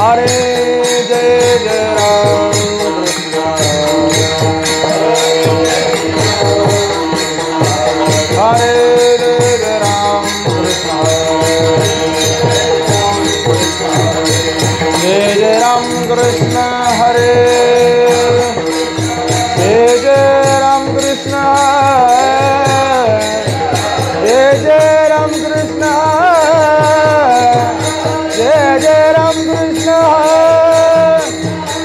हरे जय जय राम कृष्ण हरे जय जय राम कृष्ण जय जय राम कृष्ण हरे जय जय राम कृष्ण जय जय राम कृष्ण जय जय राम कृष्ण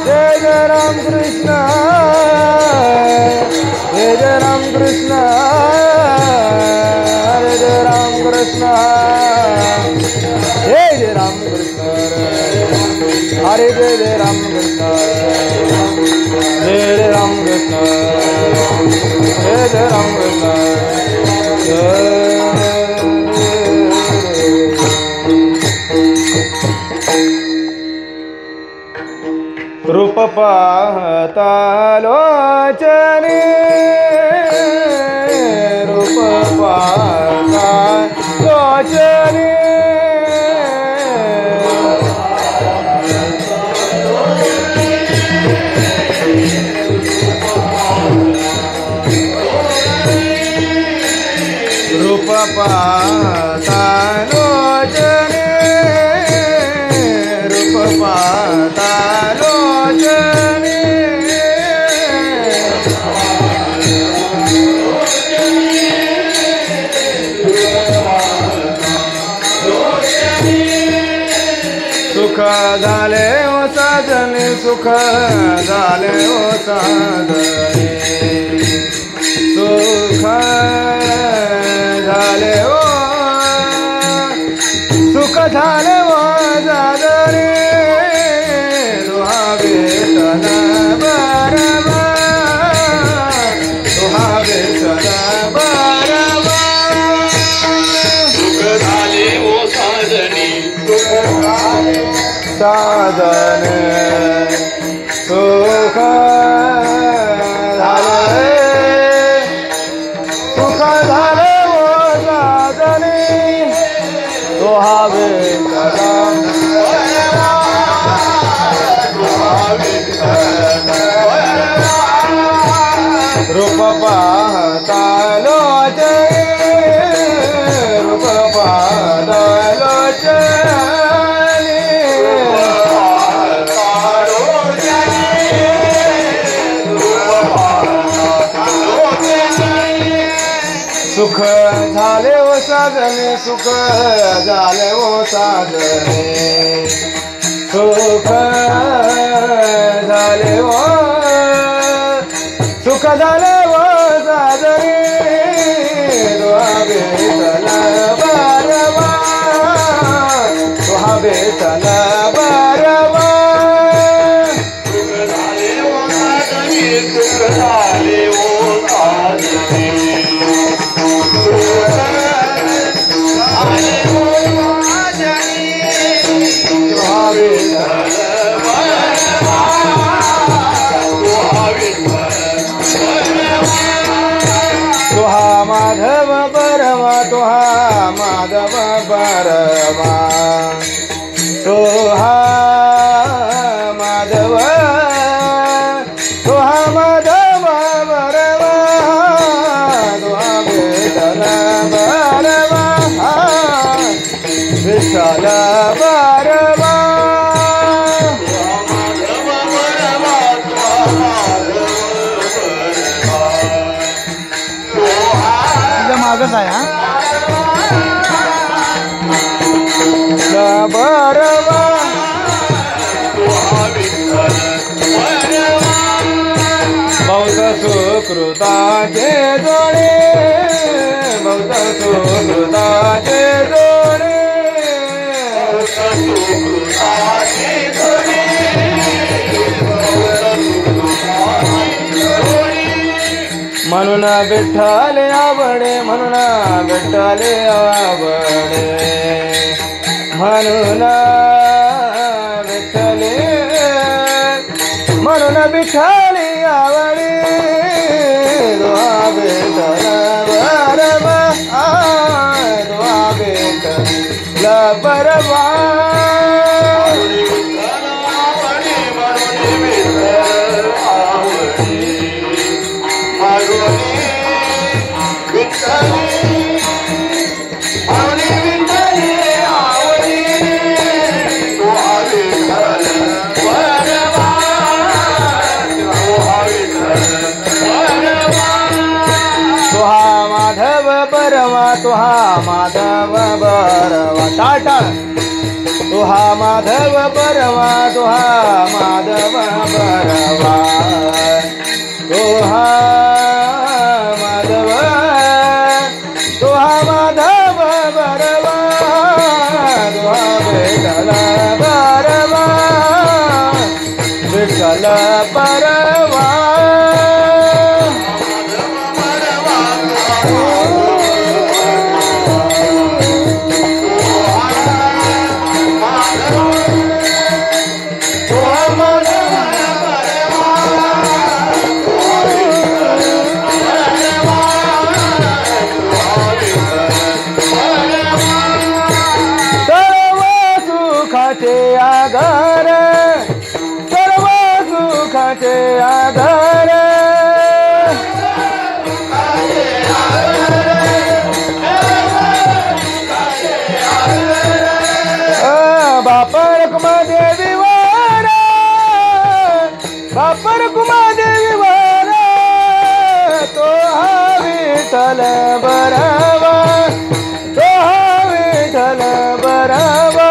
जय जय राम कृष्ण जय जय राम कृष्ण हरे जय राम कृष्ण जय जय राम कृष्ण हरे जय जय राम कृष्ण जय जय राम कृष्ण जय जय राम कृष्ण रूप पाहता लोचने रूप पाहता लोचने रूप पाहता लोचने रूप पाहता लोचने सुख झाले ओ साजने सुख झाले ओ साजने सुख झाले ओ सुख झाले ओ साजने दुहावे तन बरवा दुहावे तन बरवा सुख झाले ओ साजनी साजने सुख झाले सुख झाले ओ साजने दुहावे रूप पाहता लोचने रूप पाहता लोचने सुख झाले ओ साजने सुख झाले ओ साजने सुख झाले ओ सुख झाले ओ साजने दुहावे तन बरवा दुहावे तन बरवा सुख झाले ओ साजनी सुख झाले ओ साजनी तुहा माधव बरवा तुहा माधव बरवा तुहा माधव तुहा माधव बरवा तुहा विठ्ठल बरवा विठ्ठल बरवा मागच आहे हा बरवा बहुत सुकृताचे जोडे बहुत सुकृताचे जोडे म्हणून विठ्ठले आवडे म्हणून विठ्ठले आवडे म्हणून विठ्ठले म्हणून विठ्ठले आवडे दुहा विठ्ठल बरवा दुहा विठ्ठल बरवा माधव बरवा टाटा तो हा माधव बरवा तो हा माधव बरवा तो हा माधव तो हा माधव बरवा तो हा विठ्ठल बरवा विठ्ठल बरवा आधार सर्व सुखाचे आधार बापर कुमादेवी वर बापर कुमादेवी वर तो हा विठ्ठल बरवा तो हा विठ्ठल बरवा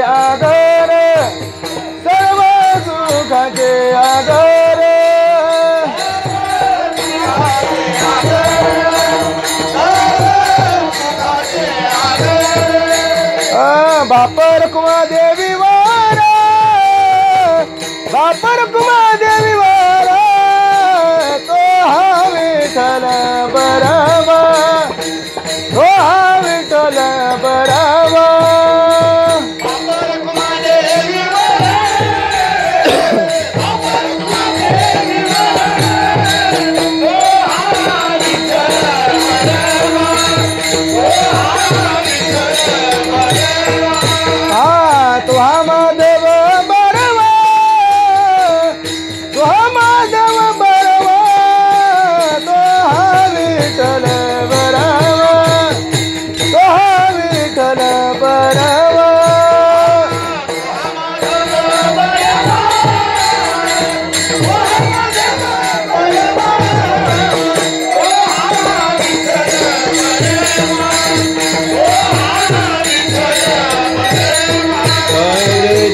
आधार सर्व सुखाचे आधार बापर कुमादेवी वर बापर कुमादेवी वर तो हा विठ्ठल बरवा तो हा विठ्ठल बरवा तो हा माधव बरवा तो हा माधव बरवा तो हा विठ्ठल बरवा तो हा विठ्ठल बरवा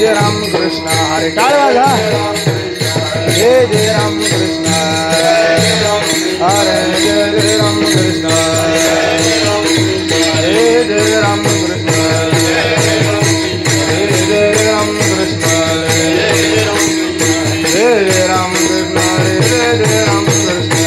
जय राम कृष्ण हरे टाळ वाजा जय राम कृष्ण हरे जय राम कृष्ण जय राम कृष्ण जय राम कृष्ण जय राम कृष्ण जय राम कृष्ण जय राम कृष्ण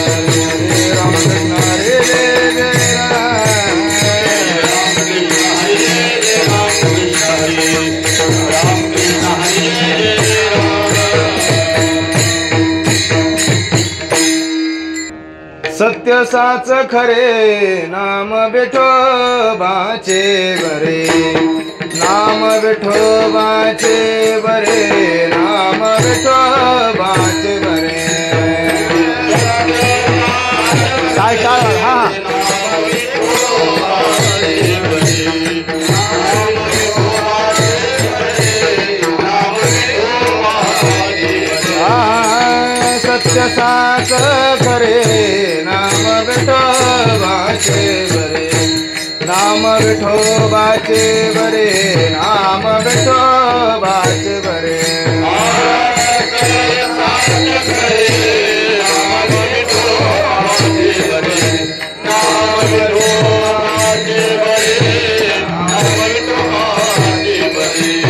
सत्य साच खरे नाम विठोबाचे बरे नाम विठोबाचे बरे नाम विठोबाचे बरे काय काय हा सत्य साच खरे नाम विठोबाचे बरे नाम विठोबाचे बरे नाम विठोबाचे बरे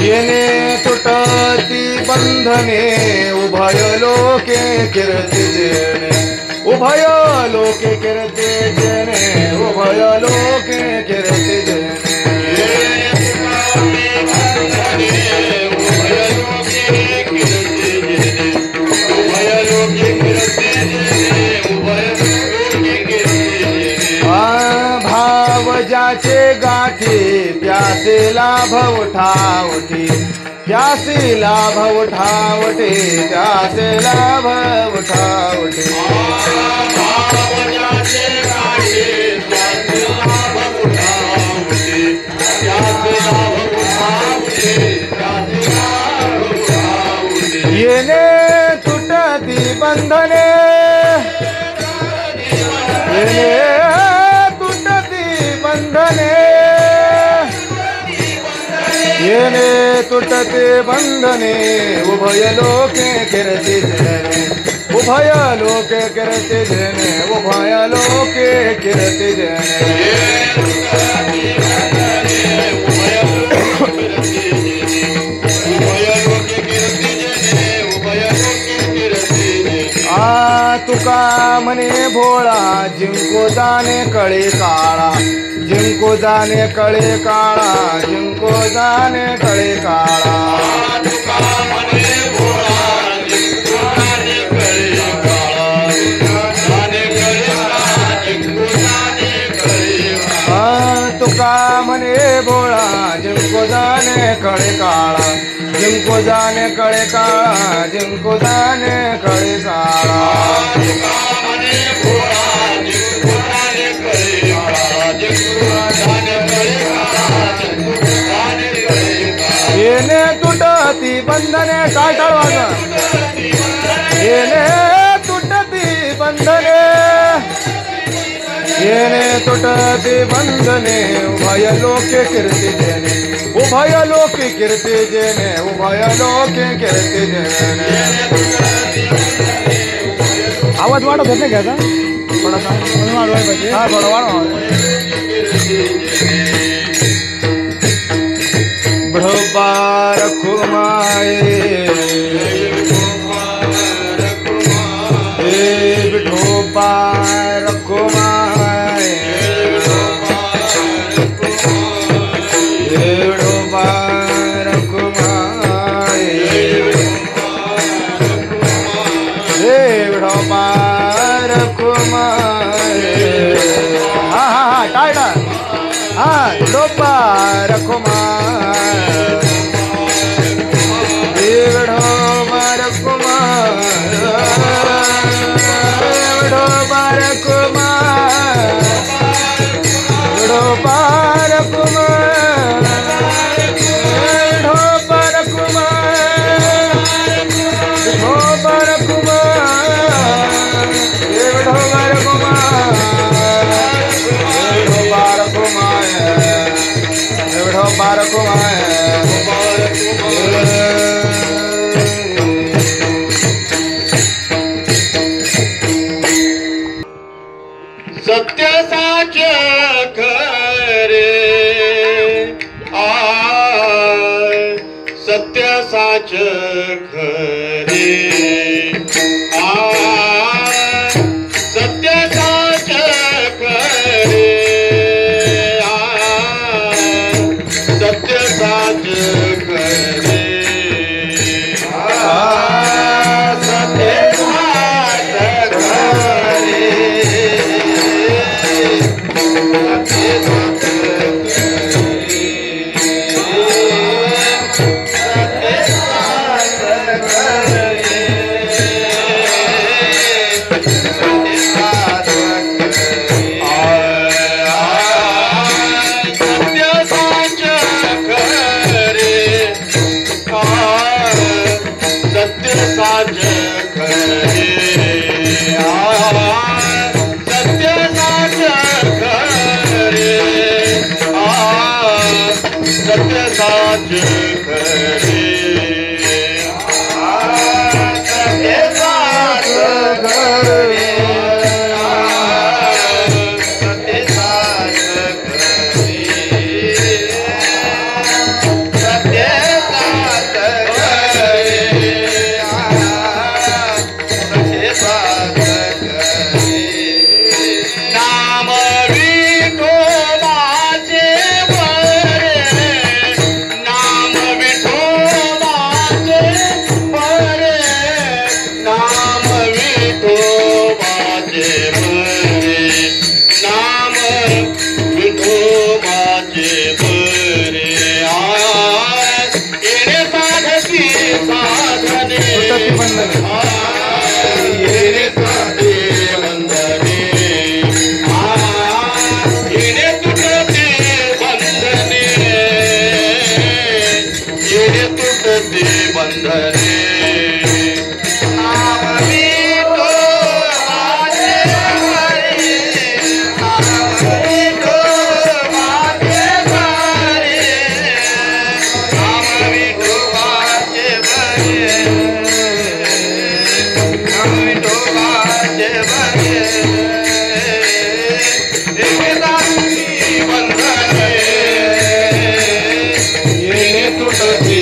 येणे तुटती बंधने उभय लोके कीर्ती जेणे उभय लोके कीर्ती जेणे उभय लोके कीर्ती जेणे भाव ज्याचे गाठी त्याचे लाभ उठा उठी त्यासी लाभ उठावटे त्यासे लाभ उठावटे येणे तुटती बंधने येणे तुटती बंधने येणे तुटते बंधने उभय लोके कीर्ती जने उभय लोके कीर्ती जने उभय लोके कीर्ती जने तुका म्हणे भोळा जिंको जाणे कळे काळा जिंको जाणे कळे काळा जिंको जाणे कळे काळा तुका म्हणे भोळा जिंको जाणे कळे काळा जाणे कळे काळा जिंको जाणे कळे काळा तुका म्हणे भोळा जिंको जाणे कळे काळा जिंको जाने कळे काळा जिंको जाने कळे काळा येणे तुटती बंधने टाळटाळ वागा येणे तुटती बंधने येणे तुटती बंधने उभय लोके कीर्ती जने उभय लोके कीर्ती जने उभय लोके कीर्ती जने आवाज वाढत होत नाही का आता थोडासा वाढवायला पाहिजे हा थोडा वाढवा बरोबर खुमाए विठोबार खुमाए विठोबार खुमाए विठोबार खुमाए हा हा हा टाळटा हा विठोबार खुमाए विठोबार खुमाए विठोबार खुमाए विठोबार खुमाए विठोबार खुमाए विठोबार खुमाए विठोबार खुमाए विठोबार खुमाए सत्य साच खरे सत्य साच खरे सत्य साच खरे सत्य साच खरे सत्य साच नाम विठोबा तुटती बंधने नाम विठोबाचे बरे नाम विठोबाचे बरे नाम विठोबाचे बरे नाम विठोबाचे बरे एकदा तुटती बंधने येणे तुटती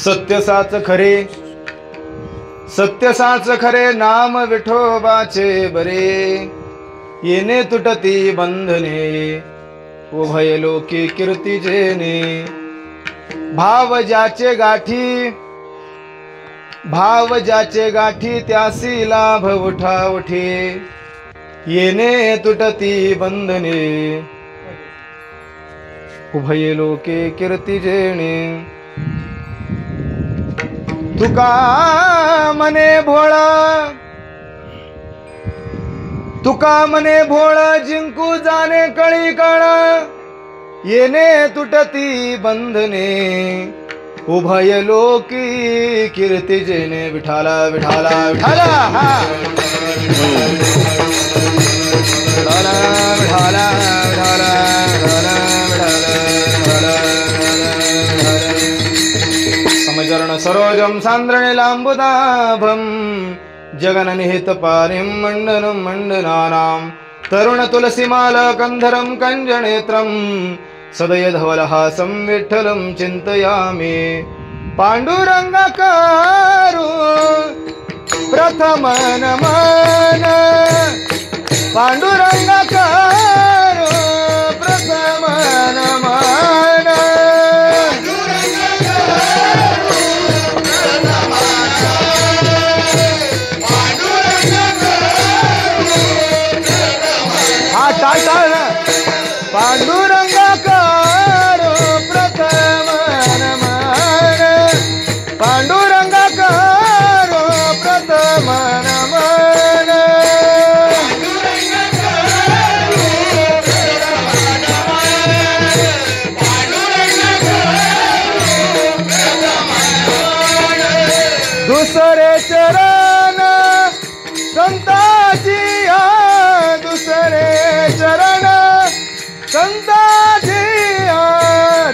सत्य साच खरे सत्य साच खरे नाम विठोबाचे बरे येणे तुटती बंधने उभय लोकी कीर्ती जेने भाव ज्याचे गाठी त्यासी लाभ उठा उठे येणे तुटती बंधने उभय लोके कीर्ती जेने तुका मने भोळा जिंकू जाणे कळी कळ येणे तुटती बंधने उभय लोकी कीर्ती जेने विठाला विठाला विठाला हा विठाला विठाला विठाला समचरण सरोजम सान्द्रणिलाम्बुदाभं जगन निहित पारिं मंडनं मंडनानां तरुण तुलसीमाला कंधरं कंजनेत्रं सदय धवलहासं विठ्ठलं चिन्तयामि पाण्डुरङ्गकारो प्रथम नमन पाण्डुरङ्गकारो प्रथम नमन पांडुरंगाकारो प्रथम नमन पांडुरंगाकारो प्रथम नमन दुसरे चरण संताची दुसरे चरण संताची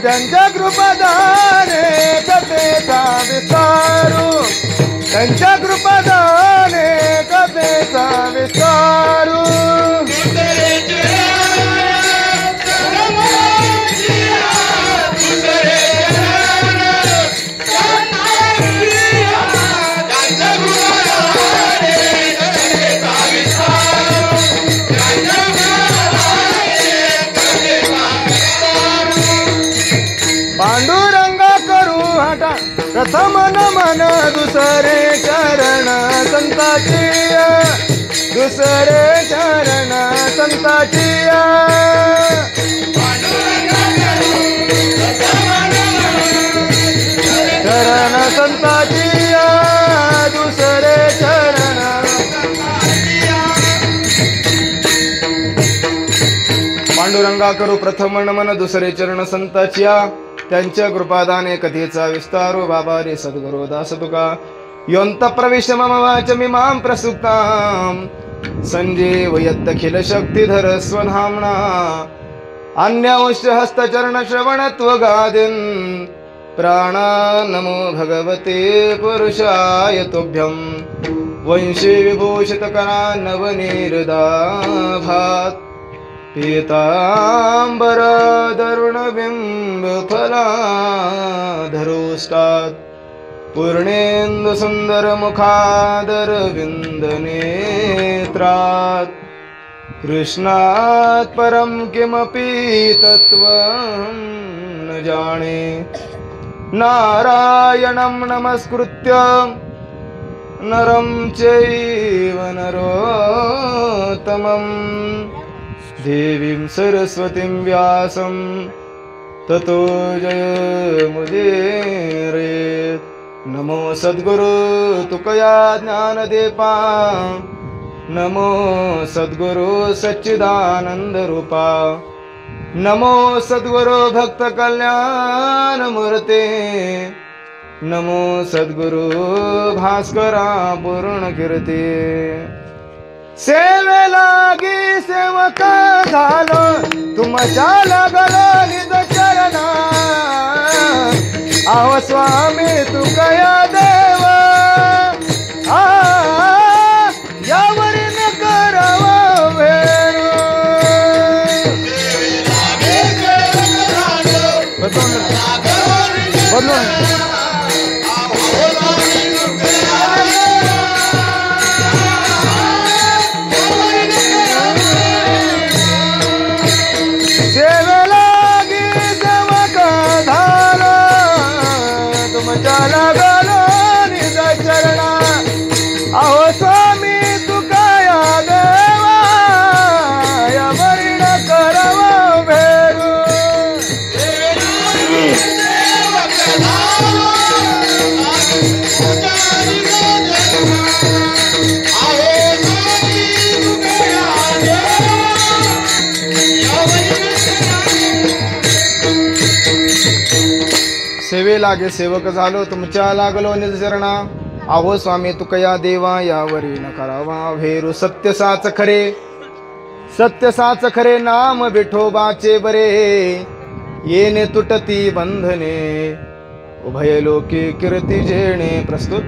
त्यांच्या कृपादाने कथेचा विस्तारू त्यांच्या कृपादाने कथेचा विस्तारू पांडुरंगा करू हटा प्रथम नमन दुसरे चरण संताची दुसरे चरण संताची चरण संताची दुसरे चरण पांडुरंगा करू प्रथम नमन दुसरे चरण संताचिया त्यांच्या कृपादाने कथेचा विस्तारो बाबा रे सद्गुरु दास तुका योंत प्रवेश मम वाच मिमां प्रसुप्तां संजीवयत्तखिल शक्तिधर स्वधाम्ना अन्यौश्च हस्तचरण श्रवणत्वगादिन् प्राणा नमो भगवते पुरुषाय तुभ्यं वंशे विभूषितकरा नवनिर्दाभात् पीताम्बरा दरुणबिम्बफलाधरोष्टात् पूर्णेन्दु सुन्दरमुखादरविन्दनेत्रात् कृष्णात् परं किमपि तत्त्वं न जाने नारायणं नमस्कृत्य नरं चैव नरोत्तमं देवीं सरस्वतीं व्यासं ततो जयमुदीरयेत् नमो सद्गुरु तुकया ज्ञानदीपा नमो सद्गुरु सच्चिदानंद रूपा नमो सद्गुरु भक्त कल्याण मूर्ते नमो सद्गुरु भास्करा पूर्ण कीर्ती सेवे लागी सेवक झालो तुमच्या लागलो निज चरणा आहो स्वामी तुकया देव यावरी न करावा वेळ बदलून लागलो निज चरणा अहो स्वामी तुकया देवा यावरी न करावा भेरू सेवे लागे सेवक झालो तुमच्या लागलो निज चरणा आहो स्वामी तुकया देवा यावरी न करावा भेरू सत्य साच खरे नाम विठोबाचे बरे येणे तुटती बंधने उभय लोके कीर्ती जेणे प्रस्तुत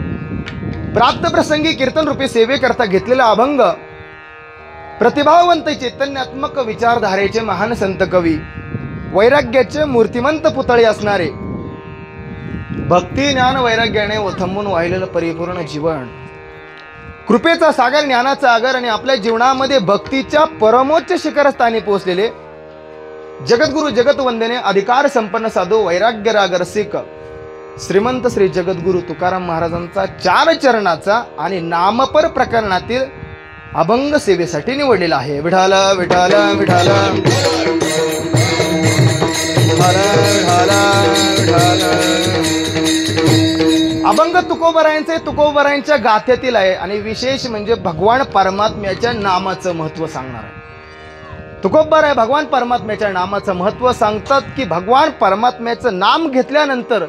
प्राप्त प्रसंगी कीर्तन रूपी सेवे करता घेतलेला अभंग प्रतिभावंत चैतन्यात्मक विचारधारेचे महान संत कवी वैराग्याचे मूर्तिमंत पुतळे असणारे भक्ती ज्ञान वैराग्याने ओथंबून वाहिलेलं परिपूर्ण जीवन कृपेचा सागर ज्ञानाचा आगर आणि आपल्या जीवनामध्ये भक्तीच्या परमोच्च शिखरस्थानी पोहोचलेले जगद्गुरु जगतवंदने अधिकार संपन्न साधू वैराग्य राग रसिक श्रीमंत श्री जगद्गुरु तुकाराम महाराजांचा 4 चरणाचा आणि नामपर प्रकरणातील अभंग सेवेसाठी निवडलेला आहे. विठाला विठाला विठाला अभंग तुकोबरायांच्या गाथ्यातील आहे आणि विशेष म्हणजे भगवान परमात्म्याच्या नामाचं महत्व सांगणार आहे. तुकोबराय भगवान परमात्म्याच्या नामाचं महत्व सांगतात की भगवान परमात्म्याचं नाम घेतल्यानंतर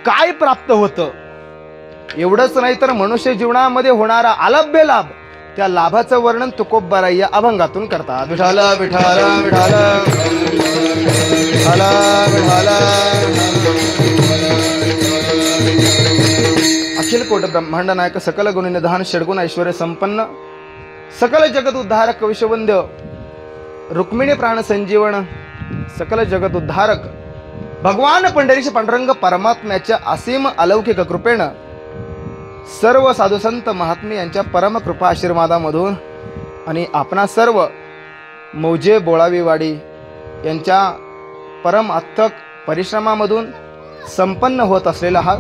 काय प्राप्त होतं. एवढंच नाही तर मनुष्य जीवनामध्ये होणारा अलभ्य लाभ त्या लाभाचं वर्णन तुकोबराय या अभंगातून करतात. विठाला विठाला विठाला विठाला विठाला अखिल कोट ब्रह्मांड नायक सकल गुण निधान षडगुण ऐश्वर्य संपन्न सकल जगत उद्धारक विश्ववंद्य रुक्मिणी प्राण संजीवन सकल जगत उद्धारक भगवान पंढरीश पांडुरंग परमात्म्याच्या असीम अलौकिक कृपेनं सर्व साधुसंत महात्मे यांच्या परम कृपा आशीर्वादामधून आणि आपणा सर्व मौजे बोळावीवाडी यांच्या परम अथक परिश्रमामधून संपन्न होत असलेला हा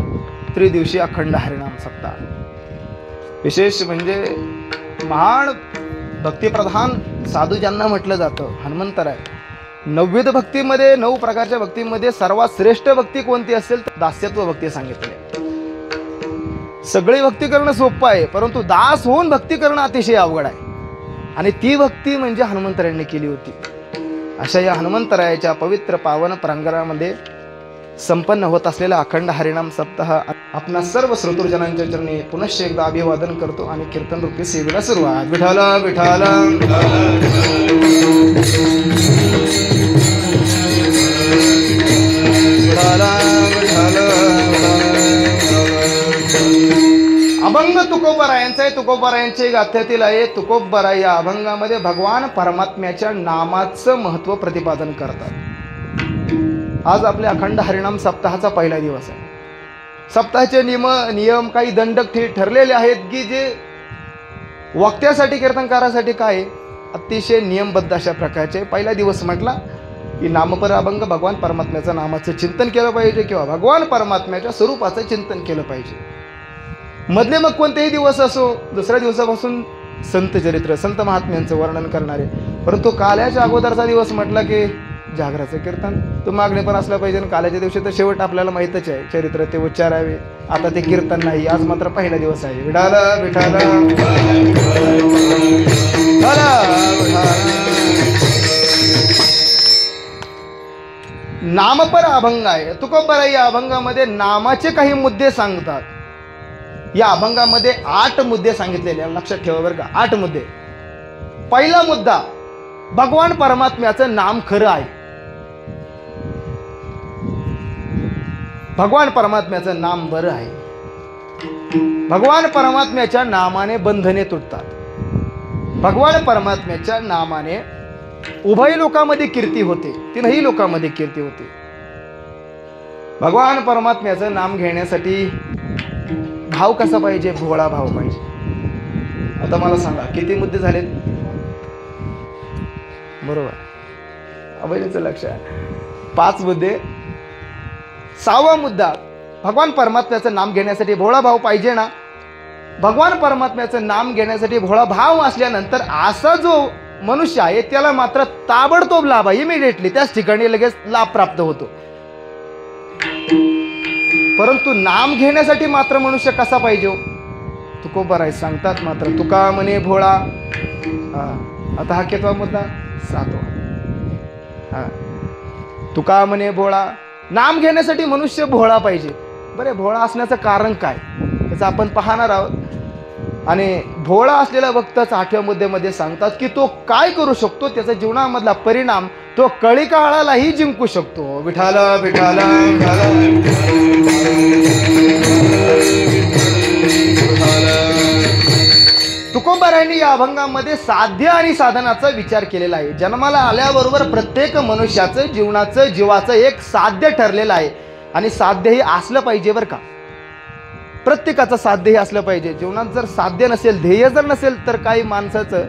त्रिदिवसीय अखंड हरिनाम सप्ताह. विशेष म्हणजे महान भक्तिप्रधान साधू ज्यांना म्हटलं जातं हनुमंतराय. 9 भक्तीमध्ये 9 प्रकारच्या भक्तीमध्ये सर्वात श्रेष्ठ भक्ती कोणती असेल तर दास्यत्व भक्ती सांगितली. सगळी भक्ती करणं सोपं आहे, परंतु दास होऊन भक्ती करणं अतिशय अवघड आहे. आणि ती भक्ती म्हणजे हनुमंतरायांनी केली होती. अशा या हनुमंतरायाच्या पवित्र पावन प्रांगणामध्ये संपन्न होत असलेला अखंड हरिनाम सप्ताह आपणा सर्व श्रोतृजनांच्या चरणी पुनश्च एकदा अभिवादन करतो आणि कीर्तन रूपी सेवेला सुरुवात. विठाल विठाल अभंग तुकोबरायांचा तुकोबरायांचे गाथ्यातील आहे. तुकोबरा या अभंगामध्ये भगवान परमात्म्याच्या नामाचं महत्व प्रतिपादन करतात. आज आपल्या अखंड हरिनाम सप्ताहाचा पहिला दिवस आहे. सप्ताहाचे नियम काही दंडक ठरलेले आहेत की जे वक्त्यासाठी कीर्तनकारासाठी काय अतिशय नियमबद्ध अशा प्रकारचे. पहिला दिवस म्हटला की नामपर अभंग भगवान परमात्म्याचं नामाचं चिंतन केलं पाहिजे किंवा भगवान परमात्म्याच्या स्वरूपाचं चिंतन केलं पाहिजे. मधले मग कोणतेही दिवस असो, दुसऱ्या दिवसापासून संत चरित्र संत महात्म्यांचं वर्णन करणारे. परंतु काल्याच्या अगोदरचा दिवस म्हटला की जागराचं कीर्तन तो मागणे पण असला पाहिजे. आणि काल्याच्या दिवशी तर शेवट आपल्याला माहीतच आहे चरित्र ते उच्चारावे. आता ते कीर्तन नाही, आज मात्र पहिला दिवस आहे. विठाला विठाला नामपर अभंग आहे. तुकोबरा या अभंगामध्ये नामाचे काही मुद्दे सांगतात. या अभंगामध्ये 8 मुद्दे सांगितलेले आहे, लक्षात ठेवा बरं का. 8 मुद्दे. पहिला मुद्दा, भगवान परमात्म्याचं नाम खरं आहे. भगवान परमात्म्याचं नाम बरं आहे. भगवान परमात्म्याच्या नामाने बंधने तुटतात. भगवान परमात्म्याच्या नामाने उभय लोकांमध्ये कीर्ती होते, तीनही लोकांमध्ये कीर्ती होते. भगवान परमात्म्याचं नाम घेण्यासाठी भाव कसा पाहिजे? भोळा भाव पाहिजे. आता मला सांगा किती मुद्दे झालेत? बरोबर, अभयचं लक्ष आहे. 5 मुद्दे. 6वा मुद्दा, भगवान परमात्म्याचं नाम घेण्यासाठी भोळा भाव पाहिजे ना. भगवान परमात्म्याचं नाम घेण्यासाठी भोळा भाव असल्यानंतर असा जो मनुष्य आहे त्याला मात्र ताबडतोब लाभ आहे. इमिडिएटली त्याच ठिकाणी लगेच लाभ प्राप्त होतो. परंतु नाम घेण्यासाठी मात्र मनुष्य कसा पाहिजे? तुकोबराय सांगतात मात्र तुका म्हणे भोळा. आता हा कितवा मुद्दा? 7वा. तुका म्हणे भोळा. नाम घेण्यासाठी मनुष्य भोळा पाहिजे. बरे, भोळा असण्याचं कारण काय याचं आपण पाहणार आहोत. आणि भोळा असलेला भक्तच 8व्या मुद्द्यामध्ये सांगतात की तो काय करू शकतो, त्याचा जीवनामधला परिणाम तो कळीकाळालाही जिंकू शकतो. विठाल विठाल तुकोबरायांनी या अभंगामध्ये साध्य आणि साधनाचा विचार केलेला आहे. जन्माला आल्याबरोबर प्रत्येक मनुष्याचं जीवाचं एक साध्य ठरलेलं आहे. आणि साध्यही असलं पाहिजे बरं का. प्रत्येकाचं साध्यही असलं पाहिजे. जीवनात जर साध्य नसेल, ध्येय जर नसेल तर काही माणसाचं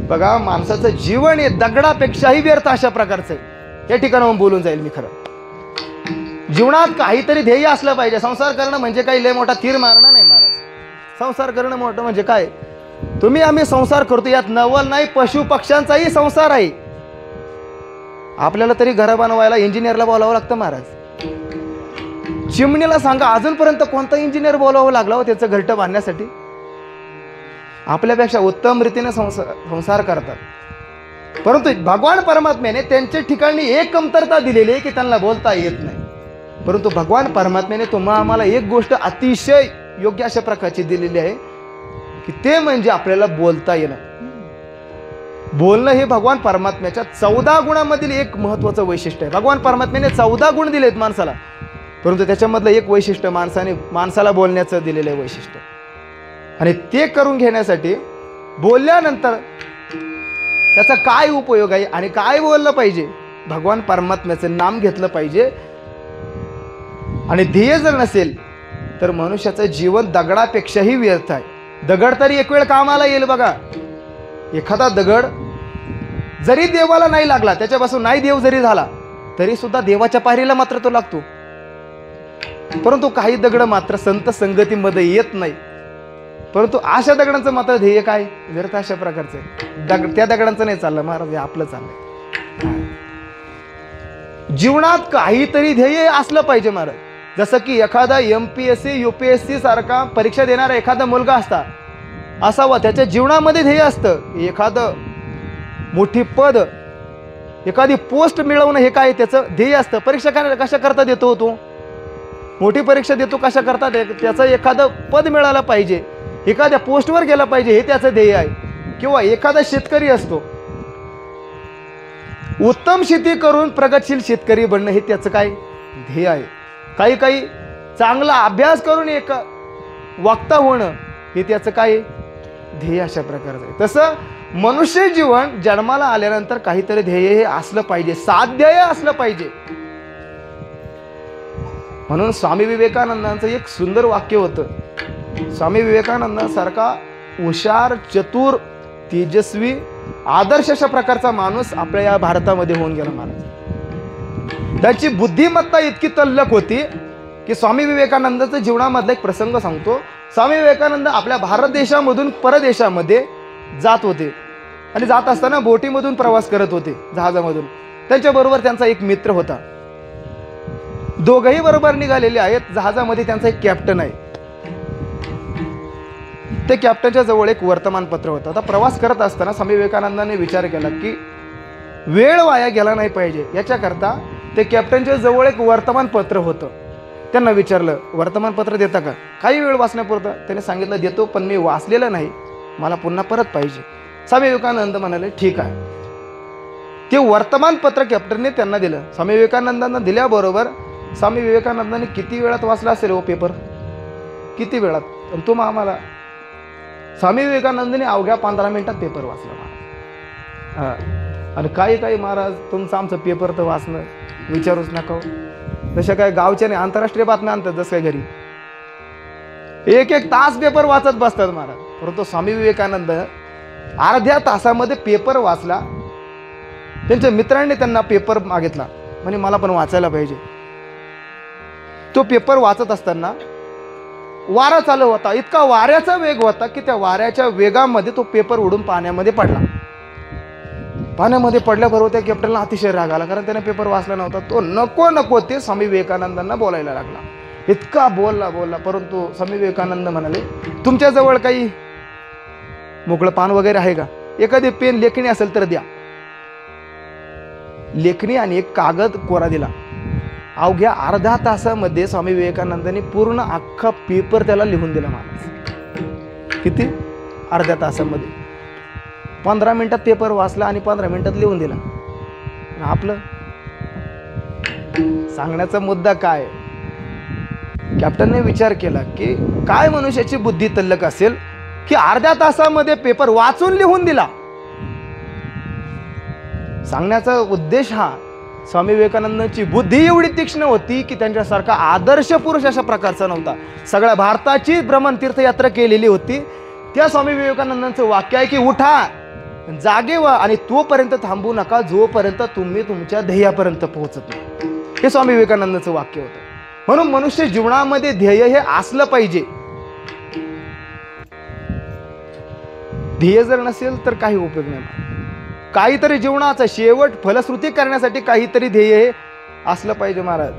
बघा, माणसाचं जीवन हे दगडापेक्षाही व्यर्थ अशा प्रकारचं आहे. या ठिकाणाहून बोलून जाईल मी. खरं जीवनात काहीतरी ध्येय असलं पाहिजे. संसार करणं म्हणजे काही लय मोठा तीर मारणं नाही महाराज. संसार करणं मोठं म्हणजे काय? आम्ही संसार करतो, यात नवल नाही, पशु पक्ष्यांचाही संसार आहे. आपल्याला तरी घर बनवायला इंजिनियरला बोलावं लागतं महाराज. चिमणीला सांगा अजूनपर्यंत कोणता इंजिनियर बोलावं लागला हो त्याचं घरटं बांधण्यासाठी. आपल्यापेक्षा उत्तम रीतीने संसार करतात. परंतु भगवान परमात्म्याने त्यांच्या ठिकाणी एक कमतरता दिलेली आहे की त्यांना बोलता येत नाही. परंतु भगवान परमात्म्याने तुम्हाला आम्हाला एक गोष्ट अतिशय योग्य अशा प्रकारची दिलेली आहे की ते म्हणजे आपल्याला बोलता येणं. बोलणं हे भगवान परमात्म्याच्या 14 गुणांमधील एक महत्त्वाचं वैशिष्ट्य आहे. भगवान परमात्म्याने 14 गुण दिलेत माणसाला, परंतु त्याच्यामधलं एक वैशिष्ट्य माणसाला बोलण्याचं दिलेलं आहे वैशिष्ट्य. आणि ते करून घेण्यासाठी बोलल्यानंतर त्याचा काय उपयोग आहे आणि काय बोललं पाहिजे? भगवान परमात्म्याचं नाम घेतलं पाहिजे. आणि ध्येय जर नसेल तर मनुष्याचं जीवन दगडापेक्षाही व्यर्थ आहे. दगड तरी एक वेळ कामाला येईल बघा. एखादा दगड जरी देवाला नाही लागला, त्याच्यापासून नाही देव जरी झाला तरी सुद्धा देवाच्या पायरीला मात्र तो लागतो. परंतु काही दगड मात्र संत संगतीमध्ये येत नाही. परंतु अशा दगडांचं मात्र ध्येय काय व्यर्थ अशा प्रकारचं आहे. त्या दगडांचं नाही चाललं महाराज, हे आपलं चाललंय. जीवनात काहीतरी ध्येय असलं पाहिजे महाराज. जसं की एखादा MPSC UPSC सारखा परीक्षा देणारा एखादा मुलगा असावा, त्याच्या जीवनामध्ये ध्येय असतं. एखादं मोठी पद, एखादी पोस्ट मिळवणं हे काय त्याचं ध्येय असतं. परीक्षा कशा करता देतो तो, मोठी परीक्षा देतो कशा करता, त्याचं एखादं पद मिळालं पाहिजे, एखाद्या पोस्टवर गेला पाहिजे, हे त्याचं ध्येय आहे. किंवा एखादा शेतकरी असतो, उत्तम शेती करून प्रगतशील शेतकरी बनणं हे त्याचं काय ध्येय आहे. काही चांगला अभ्यास करून एक वक्ता होणं हे त्याचं काय ध्येय अशा प्रकारचं आहे. तसं मनुष्य जीवन जन्माला आल्यानंतर काहीतरी ध्येय हे असलं पाहिजे, साध्य असलं पाहिजे. म्हणून स्वामी विवेकानंदांचं एक सुंदर वाक्य होतं. स्वामी विवेकानंदांसारखा हुशार, चतुर, तेजस्वी, आदर्श अशा प्रकारचा माणूस आपल्या या भारतामध्ये होऊन गेला महाराज. त्याची बुद्धिमत्ता इतकी तल्लख होती की स्वामी विवेकानंदाच्या जीवनामधला एक प्रसंग सांगतो. स्वामी विवेकानंद आपल्या भारत देशामधून परदेशामध्ये जात होते आणि जात असताना बोटीमधून प्रवास करत होते, जहाजामधून. त्यांच्याबरोबर त्यांचा एक मित्र होता. दोघंही बरोबर निघालेले आहेत. जहाजामध्ये त्यांचा एक कॅप्टन आहे. ते कॅप्टनच्या जवळ एक वर्तमानपत्र होतं. आता प्रवास करत असताना स्वामी विवेकानंदाने विचार केला की वेळ वाया गेला नाही पाहिजे, याच्याकरता ते कॅप्टनच्या जवळ एक वर्तमानपत्र होतं. त्यांना विचारलं, वर्तमानपत्र देता का, काही वेळ वाचण्यापुरतं. त्याने सांगितलं, देतो, पण मी वाचलेलं नाही, मला पुन्हा परत पाहिजे. स्वामी विवेकानंद म्हणाले, ठीक आहे. ते वर्तमानपत्र कॅप्टनने त्यांना दिलं. स्वामी विवेकानंदांना दिल्याबरोबर स्वामी विवेकानंदांनी किती वेळात वाचला असेल हो पेपर, किती वेळात. आणि तो आम्हाला स्वामी विवेकानंदांनी अवघ्या 15 मिनिटात पेपर वाचला महाराज. आणि काही महाराज तुमचं आमचं पेपर तर वाचणं विचारूच नका. जशा काय गावच्या नाही, आंतरराष्ट्रीय बातम्या आणतात जसं काय घरी, एक तास पेपर वाचत बसतात महाराज. परंतु स्वामी विवेकानंद अर्ध्या तासामध्ये पेपर वाचला. त्यांच्या मित्रांनी त्यांना पेपर मागितला, म्हणे मला पण वाचायला पाहिजे. तो पेपर वाचत असताना वारा चालू होता. इतका वाऱ्याचा वेग होता की त्या वाऱ्याच्या वेगामध्ये तो पेपर उडून पाण्यामध्ये पडला. पाण्यामध्ये पडल्याबरोबर त्या कॅप्टनला अतिशय राग आला, कारण त्याने पेपर वाचला नव्हता. तो नको ते स्वामी विवेकानंदांना बोलायला लागला. इतका बोलला, परंतु स्वामी विवेकानंद म्हणाले, तुमच्याजवळ काही मोकळं पान वगैरे आहे का, एखादी पेन लेखणी असेल तर द्या. लेखणी आणि एक कागद कोरा दिला. अवघ्या अर्ध्या तासामध्ये स्वामी विवेकानंदांनी पूर्ण अख्खा पेपर त्याला लिहून दिला महाराज. किती? अर्ध्या तासामध्ये. 15 मिनिटात पेपर वाचला आणि 15 मिनिटात लिहून दिला. आपलं सांगण्याचा मुद्दा काय, कॅप्टनने विचार केला की काय मनुष्याची बुद्धी तल्लख असेल की अर्ध्या तासामध्ये पेपर वाचून लिहून दिला. सांगण्याचा उद्देश हा, स्वामी विवेकानंदांची बुद्धी एवढी तीक्ष्ण होती की त्यांच्यासारखा आदर्श पुरुष अशा प्रकारचा नव्हता. सगळ्या भारताची भ्रमण तीर्थयात्रा केलेली होती. त्या स्वामी विवेकानंदांचं वाक्य आहे की उठा, जागे व्हा आणि तोपर्यंत थांबू नका जोपर्यंत तुम्ही तुमच्या ध्येयापर्यंत पोहोचत नाही. हे स्वामी विवेकानंदांचं वाक्य होतं. म्हणून मनुष्य जीवनामध्ये ध्येय हे असलं पाहिजे. ध्येय जर नसेल तर काही उपयोग नाही. काहीतरी जीवनाचा शेवट फलश्रुती करण्यासाठी काहीतरी ध्येय हे असलं पाहिजे महाराज.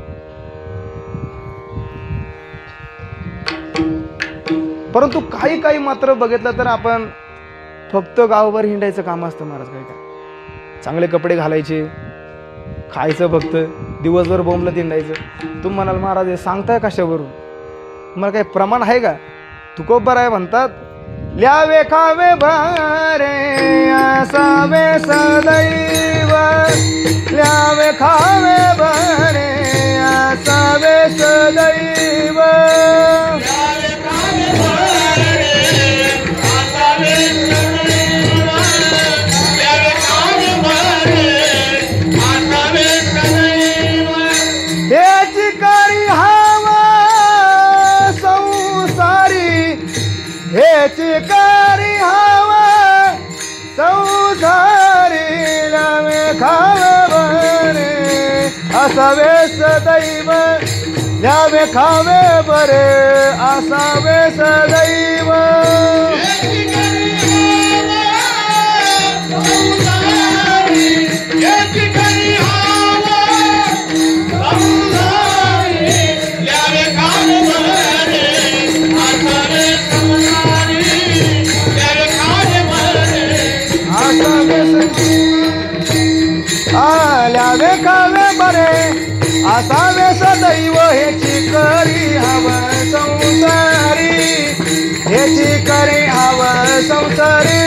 परंतु काही मात्र बघितलं तर आपण फक्त गावभर हिंडायचं काम असतं महाराज. काय चांगले कपडे घालायचे, खायचं, फक्त दिवसभर बोंबलत हिंडायचं. तुम्ही म्हणाल महाराज हे सांगताय कशावरून, मला काही प्रमाण आहे का. तुकोबर आहे म्हणतात, ल्यावे खावे भरे असावे सदैव, ल्यावे खावे भरे असावे सदैव, हेची करी हवा संसारी, हेची करी हवा संसारी, ल्यावे खावे भरे असावे सदैव, ल्यावे खावे बरे असावे सदैव ल्यावे खावे बरे असावे सदैव हेची करी हव संसारी हेची करी हव संसारी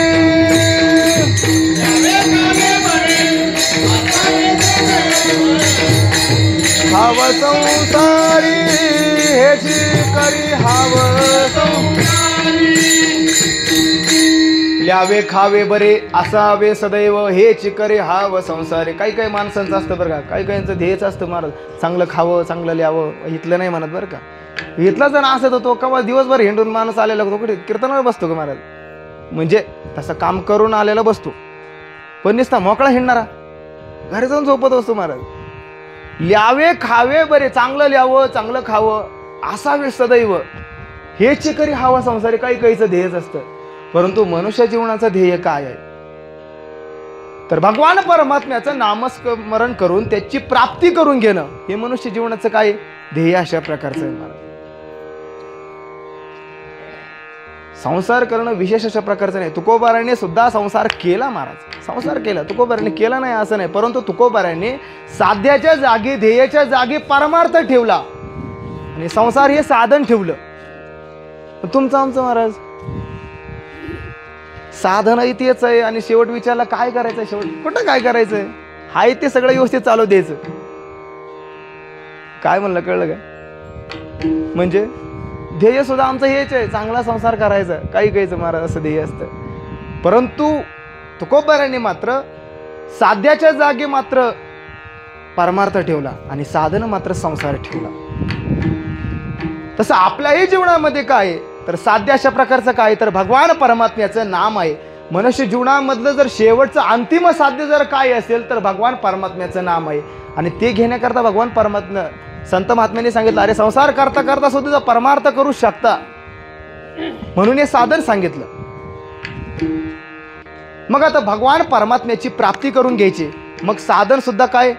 हव संसारी हेची करी हव संसारी ल्यावे खावे बरे असावे सदैव हेच करे हाव संसारी. काही काही माणसांचं असतं बरं का, काही काहींचं ध्येयच असतं महाराज चांगलं खावं चांगलं ल्यावं. इथलं नाही म्हणत बरं का, इथला जर असं तर तो केव्हा दिवसभर हिंडून माणूस आलेला तो कुठे कीर्तनावर बसतो का महाराज, म्हणजे तसं काम करून आलेला बसतो, पण नुसता मोकळा हिंडणारा घरी जाऊन झोपत असतो महाराज. ल्यावे खावे बरे चांगलं ल्यावं चांगलं खावं असावे सदैव हेच करी हावा संसारी. काही काहीचं ध्येयच असतं. परंतु मनुष्य जीवनाचं ध्येय काय आहे तर भगवान परमात्म्याचं नामस्मरण करून त्याची प्राप्ती करून घेणं हे मनुष्य जीवनाचं काय ध्येय अशा प्रकारचं आहे महाराज. संसार करणं विशेष अशा प्रकारचं नाही. तुकोबाराने सुद्धा संसार केला महाराज, संसार केला, तुकोबाराने केला नाही असं नाही. परंतु तुकोबाराने साध्याच्या जागी ध्येयाच्या जागी परमार्थ ठेवला आणि संसार हे साधन ठेवलं. तुमचं आमचं महाराज साधन तेच आहे आणि शेवट विचारला काय करायचंय, शेवट कुठं काय करायचंय, हाय ते सगळं व्यवस्थित चालू द्यायचं. काय म्हणलं कळलं का, म्हणजे ध्येय सुद्धा आमचं हेच आहे चांगला संसार करायचा. काही काहीचं महाराज असं ध्येय असतं. परंतु तुकोबारांनी मात्र साध्याच्या जागी मात्र परमार्थ ठेवला आणि साधन मात्र संसार ठेवला. तसं आपल्याही जीवनामध्ये काय तर साध्य अशा प्रकारचं काय तर भगवान परमात्म्याचं नाम आहे. मनुष्य जीवनामधलं जर शेवटचं अंतिम साध्य जर काय असेल तर भगवान परमात्म्याचं नाम आहे. आणि ते घेण्याकरता भगवान परमात्मा संत महात्म्याने सांगितलं अरे संसार करता करता सुद्धा परमार्थ करू शकता म्हणून हे साधन सांगितलं. मग आता भगवान परमात्म्याची प्राप्ती करून घ्यायची मग साधन सुद्धा काय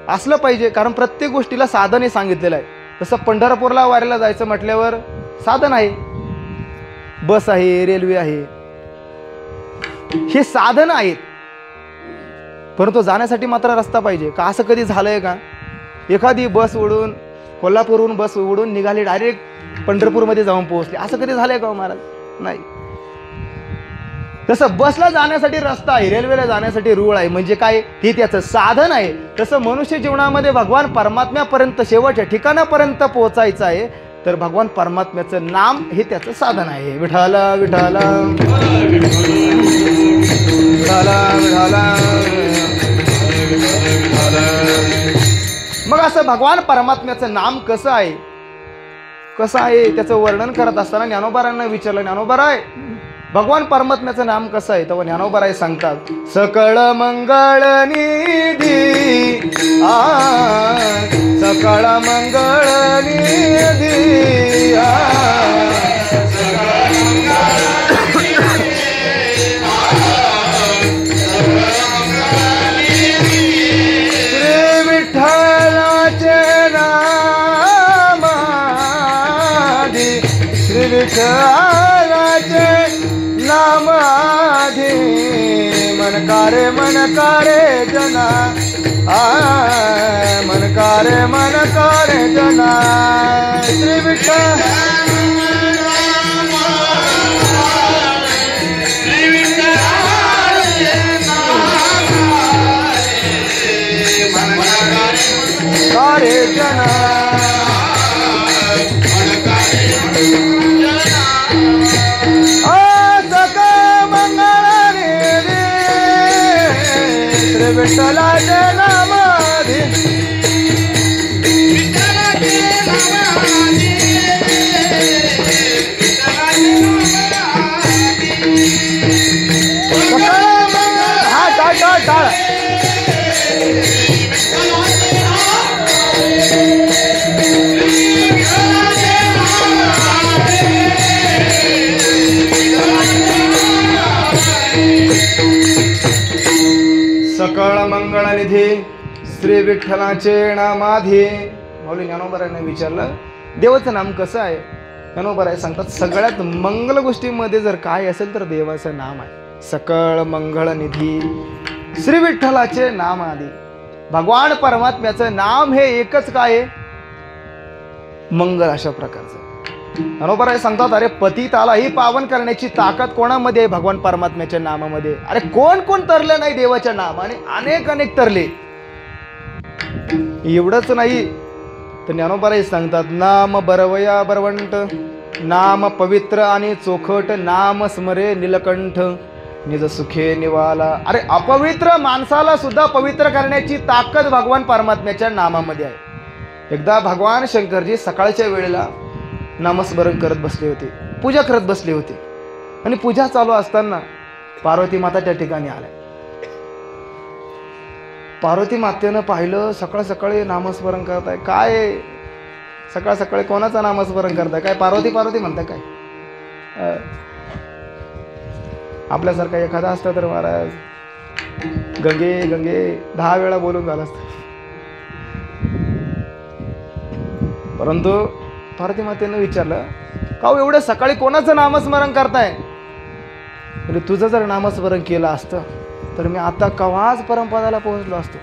असलं पाहिजे, कारण प्रत्येक गोष्टीला साधन हे सांगितलेलं आहे. तसं पंढरपूरला वारीला जायचं म्हटल्यावर साधन आहे, बस आहे, रेल्वे आहे, हे साधन आहेत. परंतु जाण्यासाठी मात्र रस्ता पाहिजे का. असं कधी झालंय का एखादी बस उडून कोल्हापूरहून बस उडून निघाली डायरेक्ट पंढरपूरमध्ये जाऊन पोहोचली, असं कधी झालंय का महाराज, नाही. तसं बसला जाण्यासाठी रस्ता आहे, रेल्वेला जाण्यासाठी रूळ आहे, म्हणजे काय ते त्याचं साधन आहे. तसं मनुष्य जीवनामध्ये भगवान परमात्म्यापर्यंत शेवटच्या ठिकाणापर्यंत पोहोचायचं आहे तर भगवान परमात्म्याचं नाम हे त्याचं साधन आहे. विठाला विठाला विठाला विठाला. मग असं भगवान परमात्म्याचं नाम कसं आहे त्याचं वर्णन करत असताना ज्ञानोबारांना विचारलं, ज्ञानोबाराय भगवान परमात्म्याचं नाम कसं आहे. तेव्हा ज्ञानोबाराय सांगतात सकळ मंगळ निधी सकळ मंगळ निधी श्री विठ्ठलाचे नामाधी श्री विठ्ठलाचे नामाधी मनकारे जना मनकारे जना श्री विठ्ठल कारे जना विठ्ठलाचे नामाधी हा टाळ टाळ टाळ सकळ मंगळ निधी श्री विठ्ठलाचे नामाधी. माऊली ज्ञानोबाराने विचारलं देवाचं नाम कसं आहे. ज्ञानोबाराय सांगतात सगळ्यात मंगल गोष्टीमध्ये जर काय असेल तर देवाचं नाम आहे. सकळ मंगळ निधी श्री विठ्ठलाचे नाम आधी. भगवान परमात्म्याचं नाम हे एकच काय आहे मंगल अशा प्रकारचं. ज्ञानोबाराय सांगतात अरे पतितालाही पावन करण्याची ताकद कोणामध्ये आहे भगवान परमात्म्याच्या नामामध्ये. अरे कोण कोण तरले नाही देवाच्या नामाने अनेक अनेक तरले. एवढंच नाही तर ज्ञानोबाराय सांगतात नाम बरवया बरवंट नाम पवित्र आणि चोखट नाम स्मरे नीलकंठ निज सुखे निवाला. अरे अपवित्र माणसाला सुद्धा पवित्र करण्याची ताकद भगवान परमात्म्याच्या नामामध्ये आहे. एकदा भगवान शंकरजी सकाळच्या वेळेला नामस्मरण करत बसले होते, पूजा करत बसले होते आणि पूजा चालू असताना पार्वती माता त्या ठिकाणी आल्या. पार्वती मातेनं पाहिलं सकाळ सकाळी नामस्मरण करताय. काय सकाळ सकाळी कोणाचं नामस्मरण करताय? काय पार्वती पार्वती म्हणताय काय? आपल्यासारखा एखादा असता तर महाराज गंगे गंगे 10 वेळा बोलून झालं असतं. परंतु पार्वती मातेनं विचारलं का एवढं सकाळी कोणाचं नामस्मरण करताय? म्हणजे तुझं जर नामस्मरण केलं असतं तर मी आता कवाच परमपदाला पोहोचलो असतो.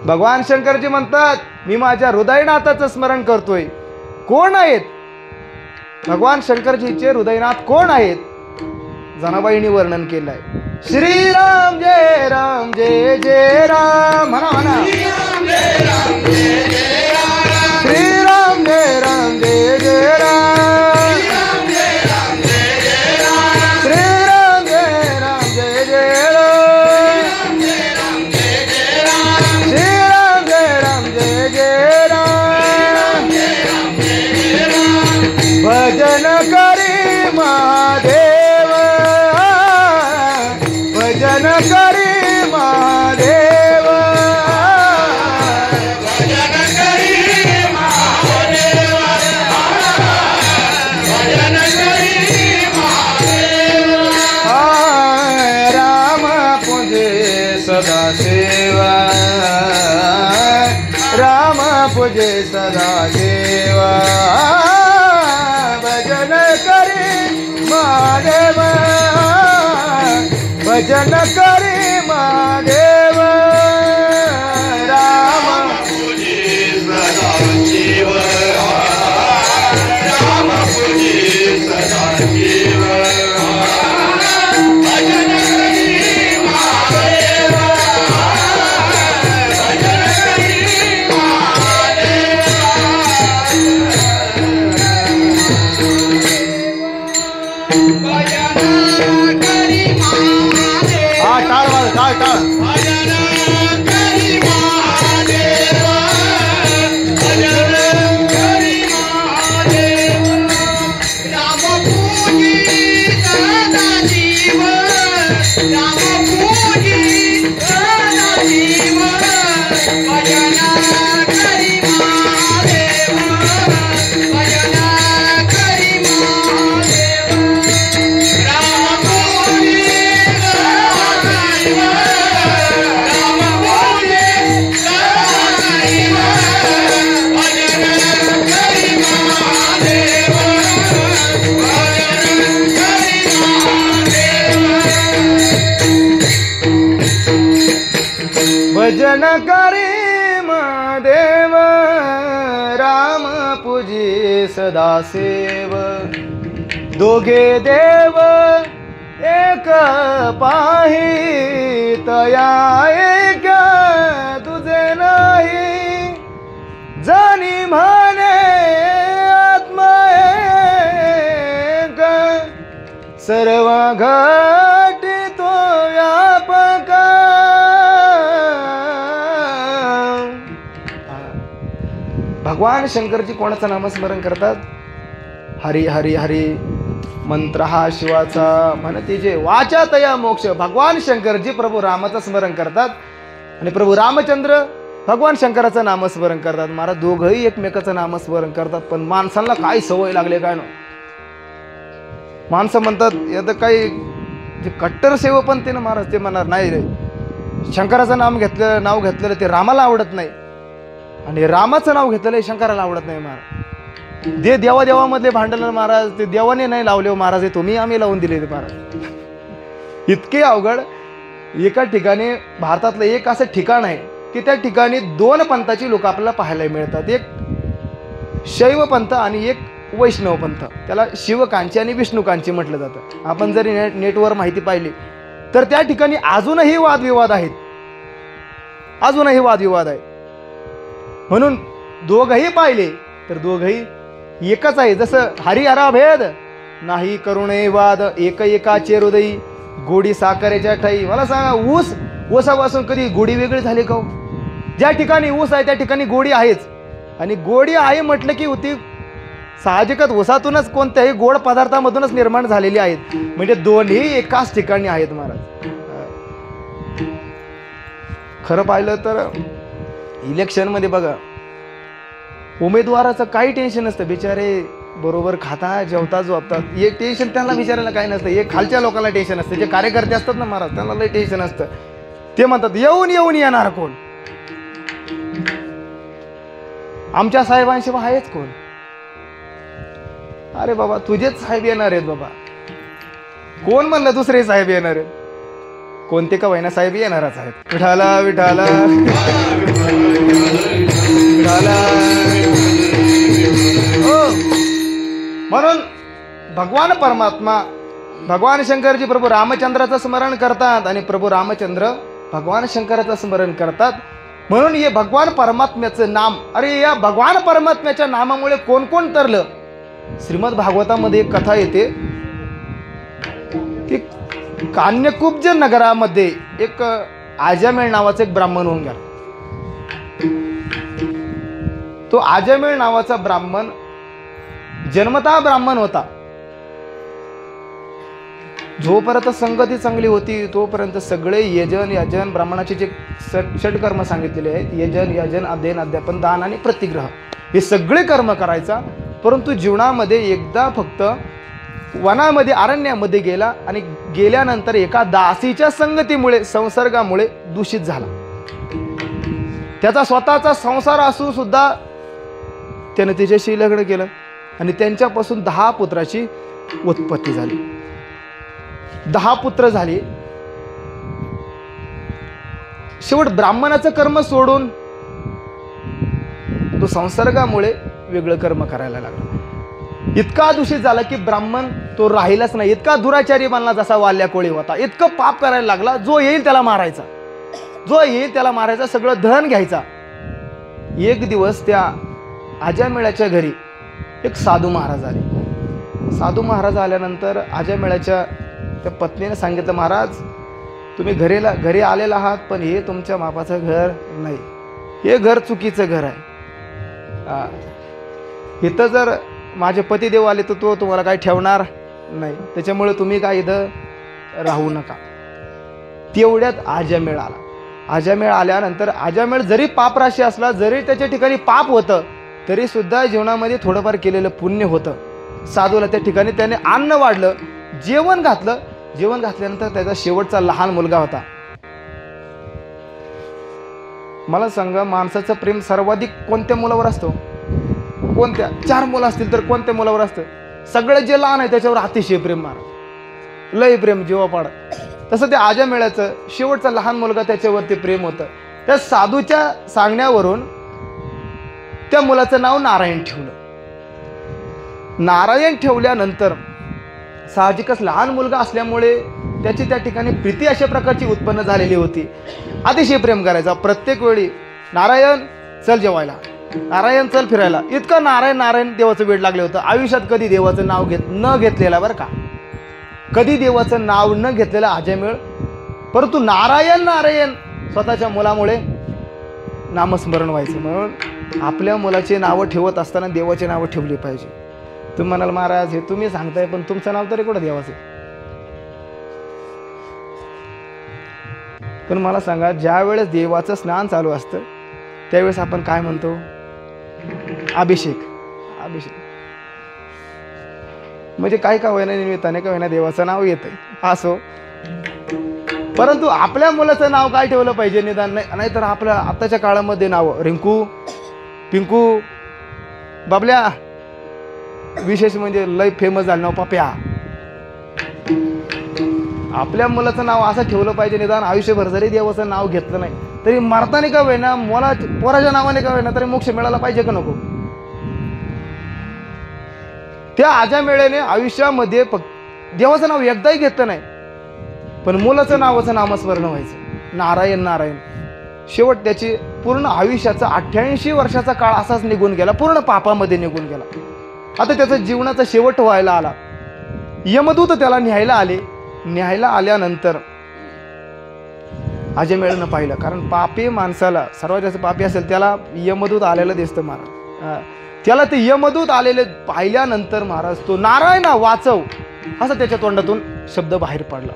भगवान शंकरजी म्हणतात मी माझ्या हृदयनाथाचं स्मरण करतोय. कोण आहेत भगवान शंकरजीचे हृदयनाथ? कोण आहेत? जनाबाईंनी वर्णन केलंय. श्रीराम जय राम जय जय राम. म्हणा म्हणा श्रीराम जय राम जय जय राम. श्रीराम जय राम जय जय राम. श्रीराम जय राम जय जय राम. श्रीराम जय राम जय जय राम. भजन करी महादेव भजन करी महादेव भजन करी महादेव भजन करी महादेव. राम पूजे सदा सेवा राम पूजे सदा सेवा भजन करी महादेव भजन करी महादेव. राम पूजे सदा शिव राम पूजे सदा शिव भजन करी महादेव भजन करी महादेव. भजन करी महादेव हा टाळ वाज टाळ टाळ. भजन करी महादेव भजन करी महादेव. राम पूजी सदा शिव राम पूजी सदा शिव भजन करी महादेव भजन करी महादेव. राम पूजी सदा शिव राम पूजी सदा शिव भजन करी महादेव भजन करी महादेव. भजन करी महादेव राम पूजी सदा सेव. दोघे देव एक पाही तया एक तुझे नाही. जाणी म्हणे आत्मा एक सर्व घटी तो व्यापक. भगवान शंकरजी कोणाचं नामस्मरण करतात? हरी हरी हरी मंत्र हा शिवाचा म्हणते जे वाचा तया मोक्ष. भगवान शंकरजी प्रभू रामाचं स्मरण करतात आणि प्रभू रामचंद्र भगवान शंकराचं नामस्मरण करतात. महाराज दोघंही एकमेकाचं नामस्मरण करतात. पण माणसांना काय सवय लागले काय ना. माणसं म्हणतात यात काही जे कट्टर सेवपंथीनं महाराज ते म्हणणार नाही रे, शंकराचं नाव घेतलेलं ते रामाला आवडत नाही आणि रामाचं नाव घेतलेलं शंकराला आवडत नाही महाराज. जे देवादेवामधले भांडण महाराज ते देवाने नाही लावले महाराज, हे तुम्ही आम्ही लावून दिले महाराज. इतके अवघड. एका ठिकाणी भारतातलं एक असं ठिकाण आहे की त्या ठिकाणी 2 पंथाची लोक आपल्याला पाहायला मिळतात. एक शैव पंथ आणि एक वैष्णव पंथ. त्याला शिवकांची आणि विष्णुकांची म्हटलं जातं. आपण जरी नेटवर माहिती पाहिली तर त्या ठिकाणी अजूनही वादविवाद आहेत, अजूनही वादविवाद आहे. म्हणून दोघही पाहिले तर दोघही एकच आहे. जसं हरिहरा भेद नाही करुणे वाद, एक एकाचे हृदयी गोडी साखरेच्या ठाई. मला सांगा, ऊसापासून कधी गोडी वेगळी झाली का? ज्या ठिकाणी ऊस आहे त्या ठिकाणी गोडी आहेच. आणि गोडी आहे म्हटलं की होती साहजिकच ऊसातूनच कोणत्याही गोड पदार्थामधूनच निर्माण झालेली आहेत. म्हणजे दोन्ही एकाच ठिकाणी आहेत महाराज. खरं पाहिलं तर इलेक्शनमध्ये बघा, उमेदवाराचं काही टेन्शन नसतं. बिचारे बरोबर खाता जेवता झोपतात, एक टेन्शन त्यांना विचारायला काही नसतं. एक खालच्या लोकांना टेन्शन असतं, जे कार्यकर्ते असतात ना महाराज त्यांना लई टेन्शन असतं. ते म्हणतात येऊन येणार कोण, आमच्या साहेबांशिवाय आहेच कोण. अरे बाबा तुझेच साहेब येणार आहेत बाबा, कोण म्हणलं दुसरे साहेब येणार आहेत? कोणते का वैना साहेब येणारच आहेत. विठाला विठाला विठाला. म्हणून भगवान परमात्मा भगवान शंकरजी प्रभू रामचंद्राचं स्मरण करतात आणि प्रभू रामचंद्र भगवान शंकराचं स्मरण करतात. म्हणून हे भगवान परमात्म्याचं नाम, अरे या भगवान परमात्म्याच्या नामामुळे कोण कोण तरलं. श्रीमद भागवतामध्ये एक कथा येते की कान्यकुब्ज नगरामध्ये एक आजमेळ नावाचा एक ब्राह्मण होऊन गेला. तो आजमेळ नावाचा ब्राह्मण जन्मतः ब्राह्मण होता. जोपर्यंत संगती चांगली होती तोपर्यंत सगळे यजन याजन ब्राह्मणाचे जे षटकर्म सांगितलेले आहेत, यजन याजन अध्ययन अध्यापन दान आणि प्रतिग्रह, हे सगळे कर्म करायचा. परंतु जीवनामध्ये एकदा फक्त वनामध्ये अरण्यामध्ये गेला आणि गेल्यानंतर एका दासीच्या संगतीमुळे संसर्गामुळे दूषित झाला. त्याचा स्वतःचा संसार असून सुद्धा त्याने तिच्याशी लग्न केलं आणि त्यांच्यापासून 10 पुत्राची उत्पत्ती झाली. 10 पुत्र झाले. शेवट ब्राह्मणाचं कर्म सोडून तो संसर्गामुळे वेगळं कर्म करायला लागला. इतका दूषित झाला की ब्राह्मण तो राहिलाच नाही. इतका दुराचारी बनला जसा वाल्या कोळी होता. इतकं पाप करायला लागला, जो येईल त्याला मारायचा, जो येईल त्याला मारायचा, सगळं धन घ्यायचा. एक दिवस त्या आजमेळाच्या घरी एक साधू महाराज आले. साधू महाराज आल्यानंतर आजमेळाच्या त्या पत्नीने सांगितलं, महाराज तुम्ही घरी आलेला आहात, पण हे तुमच्या मापाचं घर नाही, हे घर चुकीचं घर आहे. इथं जर माझे पतिदेव आले तर तो तुम्हाला काही ठेवणार नाही, त्याच्यामुळे तुम्ही काय इथं राहू नका. तेवढ्यात आजमेळ आला. आजमेळ आल्यानंतर आजमेळ जरी पापराशी असला, जरी त्याच्या ठिकाणी पाप होतं, तरी सुद्धा जीवनामध्ये थोडंफार केलेलं पुण्य होतं. साधूला त्या ठिकाणी त्याने अन्न वाढलं, जेवण घातलं. जेवण घातल्यानंतर त्याचा शेवटचा लहान मुलगा होता. मला सांगा, माणसाचं प्रेम सर्वाधिक कोणत्या मुलावर असतो? कोणत्या? 4 मुलं असतील तर कोणत्या मुलावर असतं? सगळं जे लहान आहे त्याच्यावर अतिशय प्रेम, महाराज लय प्रेम जीवापाड. तसं त्या आजमेळाचं शेवटचा लहान मुलगा त्याच्यावरती प्रेम होतं. त्या साधूच्या सांगण्यावरून त्या मुलाचं नाव नारायण ठेवलं. नारायण ठेवल्यानंतर साहजिकच लहान मुलगा असल्यामुळे त्याची त्या ठिकाणी प्रीती अशा प्रकारची उत्पन्न झालेली होती. अतिशय प्रेम करायचा. प्रत्येक वेळी नारायण चल जेवायला, नारायण चल फिरायला, इतकं नारायण नारायण देवाचं वेड लागले होतं. आयुष्यात कधी देवाचं नाव न घेतलेला, बरं का, कधी देवाचं नाव न घेतलेलं आजमेळ. परंतु नारायण नारायण स्वतःच्या मुलामुळे नामस्मरण व्हायचं. म्हणून आपल्या मुलाचे नावं ठेवत असताना देवाचे नावं ठेवली पाहिजे. तुम्ही म्हणाल, महाराज हे तुम्ही सांगताय, पण तुमचं नाव तरी कुठं देवाचं? पण मला सांगा, ज्या वेळेस देवाचं स्नान चालू असतं त्यावेळेस आपण काय म्हणतो? अभिषेक. अभिषेक म्हणजे काय का होईना निमित्ताने का होईना देवाचं नाव येतंय. असो, परंतु आपल्या मुलाचं नाव काय ठेवलं पाहिजे निदान नाहीतर आपल्या आताच्या काळामध्ये नाव रिंकू, पिंकू, बाबल्या, विशेष म्हणजे लय फेमस झालं नाव पप्या. आपल्या मुलाचं नाव असं ठेवलं पाहिजे निदान आयुष्यभर जरी देवाचं नाव घेतलं नाही तरी मरताना का होईना पोराच्या नावाने का होईना तरी मोक्ष मिळाला पाहिजे का नको. त्या आजामेळ्याने आयुष्यामध्ये देवाचं नाव एकदाही घेतलं नाही पण मुलाचं नावाचं नामस्मरण व्हायचं नारायण नारायण. शेवट त्याची पूर्ण आयुष्याचा 88 वर्षाचा काळ असाच निघून गेला, पूर्ण पापामध्ये निघून गेला. आता त्याचा जीवनाचा शेवट व्हायला आला. यमदूत त्याला न्यायला आल्यानंतर अजमेळनं पाहिलं, कारण पापी माणसाला सर्वात जास्त पापी असेल त्याला यमदूत आलेलं दिसतं महाराज. त्याला ते यमदूत आलेले पाहिल्यानंतर महाराज तो नारायणा वाचव असं त्याच्या तोंडातून शब्द बाहेर पडला.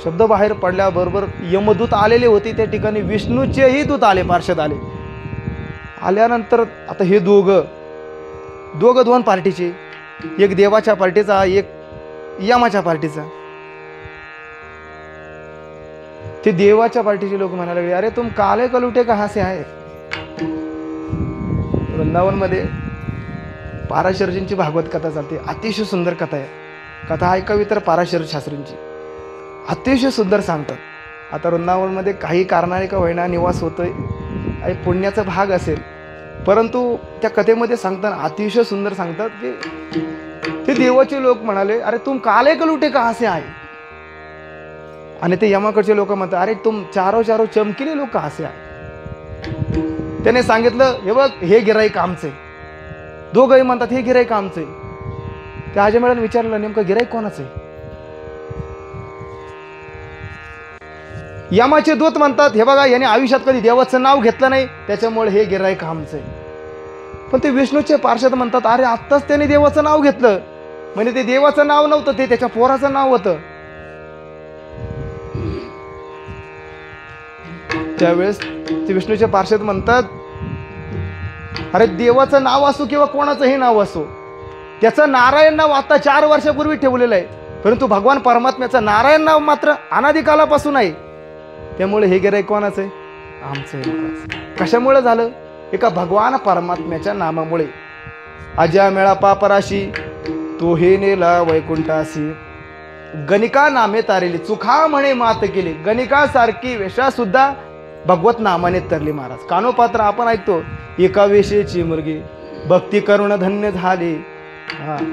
शब्द बाहेर पडल्याबरोबर यमदूत आलेले होते त्या ठिकाणी विष्णूचेही दूत आले, पार्षद आले. आल्यानंतर आता हे दोघं दोन पार्टीचे, एक देवाच्या पार्टीचा एक यमाच्या पार्टीचा. ते देवाच्या पार्टीचे लोक म्हणायला लागले, अरे तुम काले कलुटे कहाँ से आहे. वृंदावनमध्ये पाराशरजींची भागवत कथा चालते, अतिशय सुंदर कथा आहे. कथा ऐकावी तर पाराशर शास्त्रींची अतिशय सुंदर सांगतात. आता वृंदावनमध्ये काही कारणाने का होईना निवास होतोय आणि पुण्याचा भाग असेल, परंतु त्या कथेमध्ये सांगताना अतिशय सुंदर सांगतात की ते देवाचे लोक म्हणाले, अरे तुम काले कलुटे कहाँ से आहे. आणि ते यमाकडचे लोक म्हणतात, अरे तुम चारो चमकीले लोक कहाँ से आहे. त्याने सांगितलं, हे बघ हे गिराईक आमचे. दोघंही म्हणतात हे गिराईक आमचे. त्या अजमेळाने विचारलं, नेमकं गिराईक कोणाचं आहे. यमाचे दूत म्हणतात, हे बघा याने आयुष्यात कधी देवाचं नाव घेतलं नाही त्याच्यामुळे हे गिराईक आमचं आहे. पण ते विष्णूचे पार्षद म्हणतात, अरे आत्ताच त्याने देवाचं नाव घेतलं. म्हणजे ते देवाचं नाव नव्हतं, ते त्याच्या पोराचं नाव होतं. त्यावेळेस ते विष्णूचे पार्षद म्हणतात, अरे देवाचं नाव असो किंवा कोणाचंही नाव असो, त्याचं नारायण नाव आता 4 वर्षापूर्वी ठेवलेलं आहे, परंतु भगवान परमात्म्याचं नारायण नाव मात्र अनादिकालापासून आहे. त्यामुळे हे गिराईक कोणाचं आहे, आमचं आहे. कशामुळे झालं, एका भगवान परमात्म्याच्या नामामुळे. अजामेळा पापराशी तो हे नेला वैकुंठासी, गणिका नामे तारेली चुखा म्हणे मात केली. गणिकासारखी वेशा सुद्धा भगवत नामाने तरली महाराज. कानोपात्र आपण ऐकतो, एका वेशेची मुलगी भक्ती करून धन्य झाली.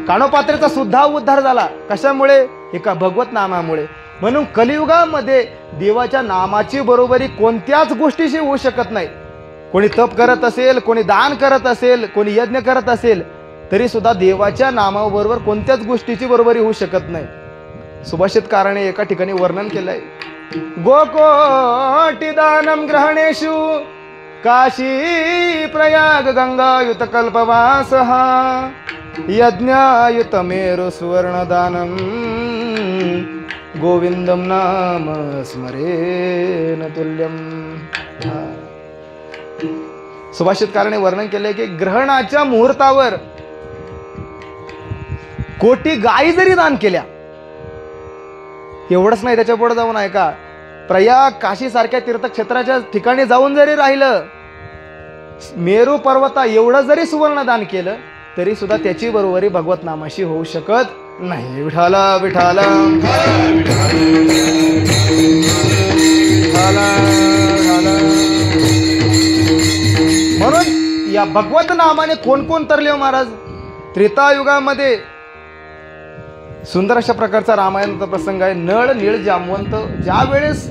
कानोपात्रेचा सुद्धा उद्धार झाला. कशामुळे, एका भगवत नामामुळे. म्हणून कलियुगामध्ये देवाच्या नामाची बरोबरी कोणत्याच गोष्टीशी होऊ शकत नाही. कोणी तप करत असेल, कोणी दान करत असेल, कोणी यज्ञ करत असेल, तरी सुद्धा देवाच्या नामाबरोबर कोणत्याच गोष्टीची बरोबरी होऊ शकत नाही. सुभाषितकाराने एका ठिकाणी वर्णन केलंय, गोकोटी दानम ग्रहणेषु काशी प्रयाग गंगायुत कल्पवास यज्ञायुत मेरु सुवर्णदानम गोविंदम नाम स्मरेन तुल्यम. सुभाषितकाराने वर्णन केलंय की ग्रहणाच्या मुहूर्तावर कोटी गायी जरी दान केल्या, एवढंच नाही, त्याच्या पुढे जाऊन ऐका, प्रयाग काशी सारख्या तीर्थक्षेत्राच्या ठिकाणी जाऊन जरी राहिलं, मेरू पर्वता एवढं जरी सुवर्ण दान केलं तरी सुद्धा त्याची बरोबरी भगवत नामाशी होऊ शकत नाही. विठाला विठाला म्हणून या भगवत नामाने कोण कोण तरले हो महाराज. त्रेतायुगामध्ये सुंदर अशा प्रकारचा रामायणाचा प्रसंग आहे. नळ नीळ जामवंत ज्या वेळेस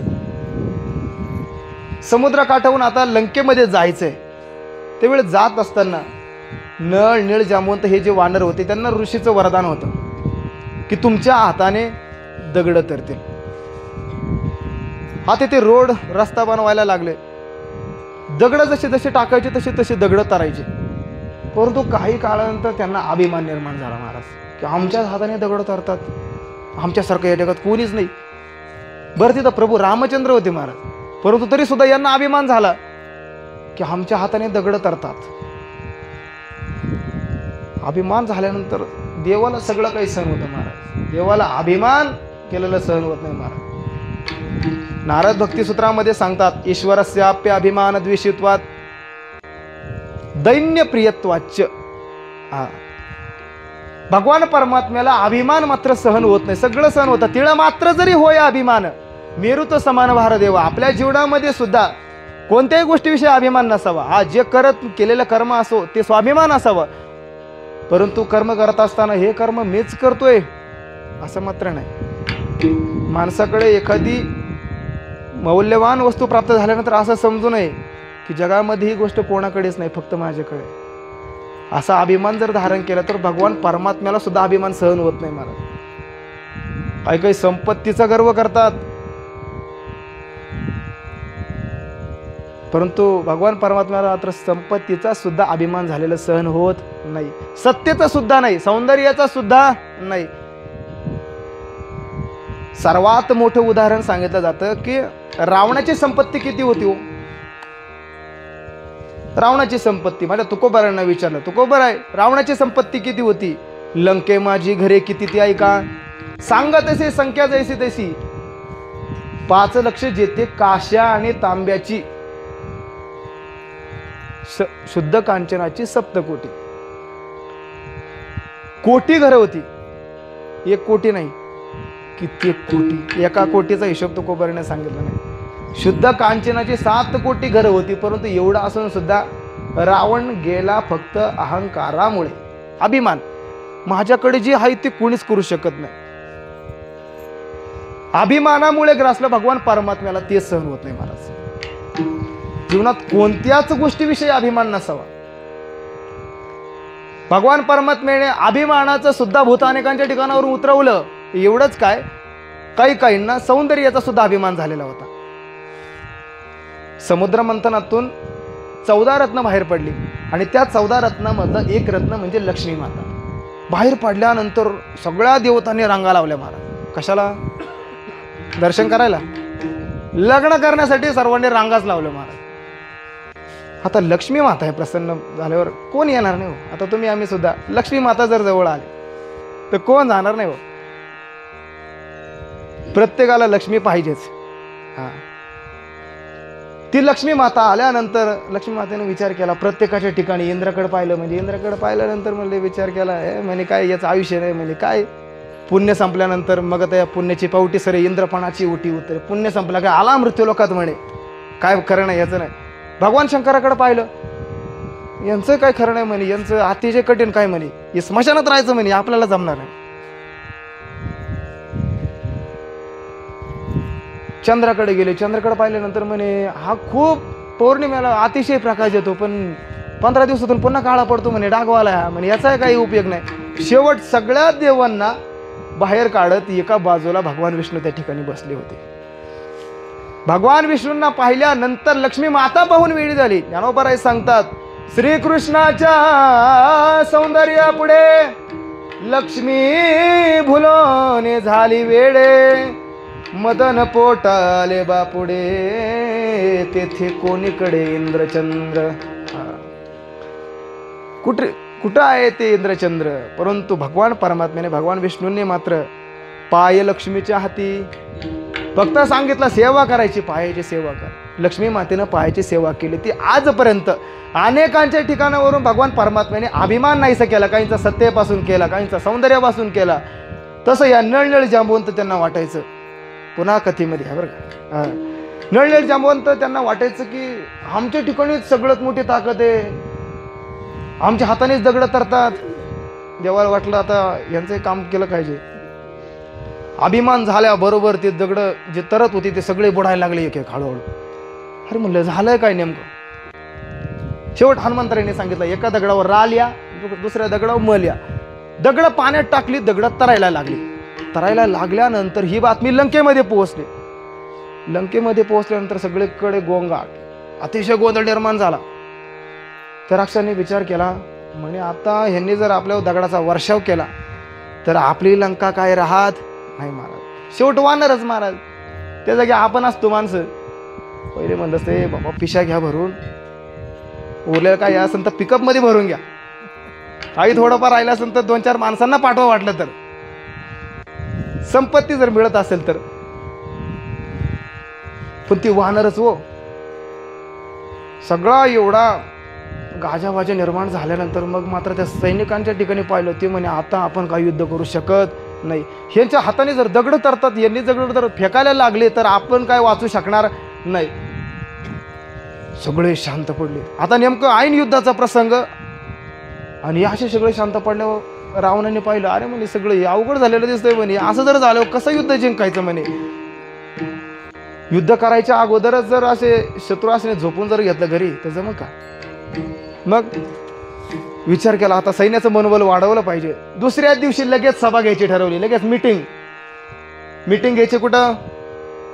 समुद्र काठावरून आता लंकेमध्ये जायचंय त्यावेळेस जात असताना नळ नीळ जामवंत हे जे वानर होते त्यांना ऋषीचं वरदान होतं की तुमच्या हाताने दगड तरतील. आता ते रोड रस्ता बनवायला लागले, दगड जसे जसे टाकायचे तसे तसे दगड तरायचे. परंतु काही काळानंतर त्यांना अभिमान निर्माण झाला महाराज की आमच्याच हाताने दगड तरतात, आमच्यासारखं या जगात कोणीच नाही. बरं तिथं प्रभू रामचंद्र होते महाराज, परंतु तरी सुद्धा यांना अभिमान झाला की आमच्या हाताने दगड तरतात. अभिमान झाल्यानंतर देवाला सगळं काही सहन होतं महाराज. देवाला अभिमान केलेलं सहन होत नाही महाराज. नारद भक्तिसूत्रामध्ये सांगतात ईश्वरस्याप्य अभिमान द्वेषित्वात दैन्य प्रियत्वाच. भगवान परमात्म्याला अभिमान मात्र सहन होत नाही, सगळं सहन होतं, तिळ मात्र जरी होय अभिमान मेरुत समान भार देवा. आपल्या जीवनामध्ये सुद्धा कोणत्याही गोष्टीविषयी अभिमान नसावा. हा जे करत केलेलं कर्म असो ते स्वाभिमान असावं, परंतु कर्म करत असताना हे कर्म मीच करतोय असं मात्र नाही. माणसाकडे एखादी मौल्यवान वस्तू प्राप्त झाल्यानंतर असं समजू नये की जगामध्ये ही गोष्ट कोणाकडेच नाही, फक्त माझ्याकडे. असा अभिमान जर धारण केला तर भगवान परमात्म्याला सुद्धा अभिमान सहन होत नाही महाराज. काही काही संपत्तीचा गर्व करतात, परंतु भगवान परमात्म्याला मात्र संपत्तीचा सुद्धा अभिमान झालेला सहन होत नाही, सत्तेचा सुद्धा नाही, सौंदर्याचा सुद्धा नाही. सर्वात मोठं उदाहरण सांगितलं जातं की रावणाची संपत्ती किती होती हो. रावणाची संपत्ती, माझ्या तुकोबारांना विचारलं, तुकोबार आहे रावणाची संपत्ती किती होती. लंके माझी घरे किती ती ऐका, सांगा तसे संख्या जैसी तैसी. 5 लक्ष जेथे काश्या आणि तांब्याची, शुद्ध कांचनाची 7 कोटी. कोटी घरं होती, 1 कोटी नाही, कित्येक कोटी. एका कोटीचा हिशोब तुकोबाराने सांगितला नाही. शुद्ध कांचनाची 7 कोटी घरं होती, परंतु एवढं असून सुद्धा रावण गेला फक्त अहंकारामुळे. अभिमान, माझ्याकडे जे आहे ते कोणीच करू शकत नाही. अभिमानामुळे ग्रासलं भगवान परमात्म्याला, ते सहन होत नाही महाराज. जीवनात कोणत्याच गोष्टीविषयी अभिमान नसावा. भगवान परमात्म्याने अभिमानाचं सुद्धा भूत अनेकांच्या ठिकाणावरून उतरवलं. एवढंच काय, काही काहींना सौंदर्याचा सुद्धा अभिमान झालेला होता. समुद्र मंथनातून 14 रत्न बाहेर पडली आणि त्या 14 रत्नामधलं एक रत्न म्हणजे लक्ष्मी माता. बाहेर पडल्यानंतर सगळ्या देवतांनी रांगा लावल्या महाराज. कशाला? दर्शन करायला, लग्न करण्यासाठी सर्वांनी रांगाच लावल्या महाराज. आता लक्ष्मी माता आहे प्रसन्न झाल्यावर कोण येणार नाही हो. आता तुम्ही आम्ही सुद्धा लक्ष्मी माता जर जवळ आले तर कोण जाणार नाही हो. प्रत्येकाला लक्ष्मी पाहिजेच. हा, ती लक्ष्मी माता आल्यानंतर लक्ष्मी मातेने विचार केला, प्रत्येकाच्या ठिकाणी इंद्राकडे पाहिलं, म्हणजे इंद्राकडे पाहिल्यानंतर म्हणजे विचार केला म्हणे काय याचं आयुष्य नाही, म्हणजे काय पुण्य संपल्यानंतर मग त्या पुण्याची पावटी सरे इंद्रपणाची उठी उतरे. पुण्य संपला काय आला मृत्यू लोकात म्हणे, काय खरं नाही याचं नाही. भगवान शंकराकडे पाहिलं, यांचं काय खरं नाही म्हणे, यांचं अतिशय कठीण काय म्हणे, हे स्मशानात राहायचं म्हणे, आपल्याला जमणार नाही. चंद्राकडे गेले, चंद्राकडे पाहिल्यानंतर म्हणे हा खूप पौर्णिमेला अतिशय प्रकाश येतो, पण 15 दिवसातून पुन्हा काळा पडतो म्हणे, डागवाला हा म्हणे, याचा काही उपयोग नाही. शेवट सगळ्या देवांना बाहेर काढत एका बाजूला भगवान विष्णू त्या ठिकाणी बसले होते. भगवान विष्णूंना पाहिल्यानंतर लक्ष्मी माता पाहून वेळी झाली. ज्ञानोबा सांगतात, श्रीकृष्णाच्या सौंदर्या पुढे लक्ष्मी भुलोने झाली वेडे, मदन पोटाले बापुडे तेथे कोणीकडे इंद्रचंद्र. कुठं आहे ते इंद्रचंद्र. परंतु भगवान परमात्म्याने, भगवान विष्णूंनी मात्र पाय लक्ष्मीच्या हाती, फक्त सांगितलं सेवा करायची, पायाची सेवा कर. लक्ष्मी मातेनं पायाची सेवा केली. ती आजपर्यंत अनेकांच्या ठिकाणावरून भगवान परमात्म्याने अभिमान नाहीसा केला. काहींचा सत्तेपासून केला, काहींचा सौंदर्यापासून केला. तसं या नळनळ जांबवंत त्यांना वाटायचं, पुन्हा कथेमध्ये आहे बरं का, नळनळ जांबवंत त्यांना वाटायचं की आमच्या ठिकाणीच सगळ्यात मोठी ताकद आहे, आमच्या हातानेच दगड तरतात. देवाला वाटलं आता यांचं काम केलं पाहिजे. अभिमान झाल्याबरोबर ते दगड जे तरत होते ते सगळे बुडायला लागले एक एक हळूहळू. अरे म्हणलं झालंय काय नेमकं. शेवट हनुमंतरायाने सांगितलं, एका दगडावर राल या, दुसऱ्या दगडावर मल या. दगड पाण्यात टाकली, दगड तरायला लागली. तरायला लागल्यानंतर ही बातमी लंकेमध्ये पोहोचली. लंकेमध्ये पोहोचल्यानंतर सगळीकडे गोंगाट, अतिशय गोंधळ निर्माण झाला. तर राक्षसाने विचार केला, म्हणे आता ह्यांनी जर आपल्यावर दगडाचा वर्षाव केला तर आपली लंका काय राहत नाही महाराज. शेवट वानरच महाराज. त्या जागी आपण असतो माणसं. पहिले म्हणलं ते बाबा पिशा घ्या भरून, उरलेलं काय असेल तर पिकअप मध्ये भरून घ्या, काही थोडंफार राहिलं असेल तर 2-4 माणसांना पाठवा वाटलं तर, संपत्ती जर मिळत असेल तर. पण ती वानरच हो. सगळा एवढा गाजावाजा निर्माण झाल्यानंतर मग मात्र त्या सैनिकांच्या ठिकाणी पाहिलं, ते म्हणे आता आपण काही युद्ध करू शकत नाही. ह्यांच्या हाताने जर दगड तरतात, यांनी दगड जर फेकायला लागले तर आपण काय वाचू शकणार नाही. सगळे शांत पडले. आता नेमकं ऐन युद्धाचा प्रसंग, आणि असे सगळे शांत पडल्यावर रावणाने पाहिलं, अरे म्हणे सगळं अवघड झालेलं दिसतंय म्हणे. असं जर झालं कसं युद्ध जिंकायचं म्हणे. युद्ध करायच्या अगोदरच जर असे शत्रू असणे झोपून जर घेतलं घरी तर जमं का. मग विचार केला, आता सैन्याचं मनोबल वाढवलं पाहिजे. दुसऱ्याच दिवशी लगेच सभा घ्यायची ठरवली. लगेच मीटिंग घ्यायची. कुठं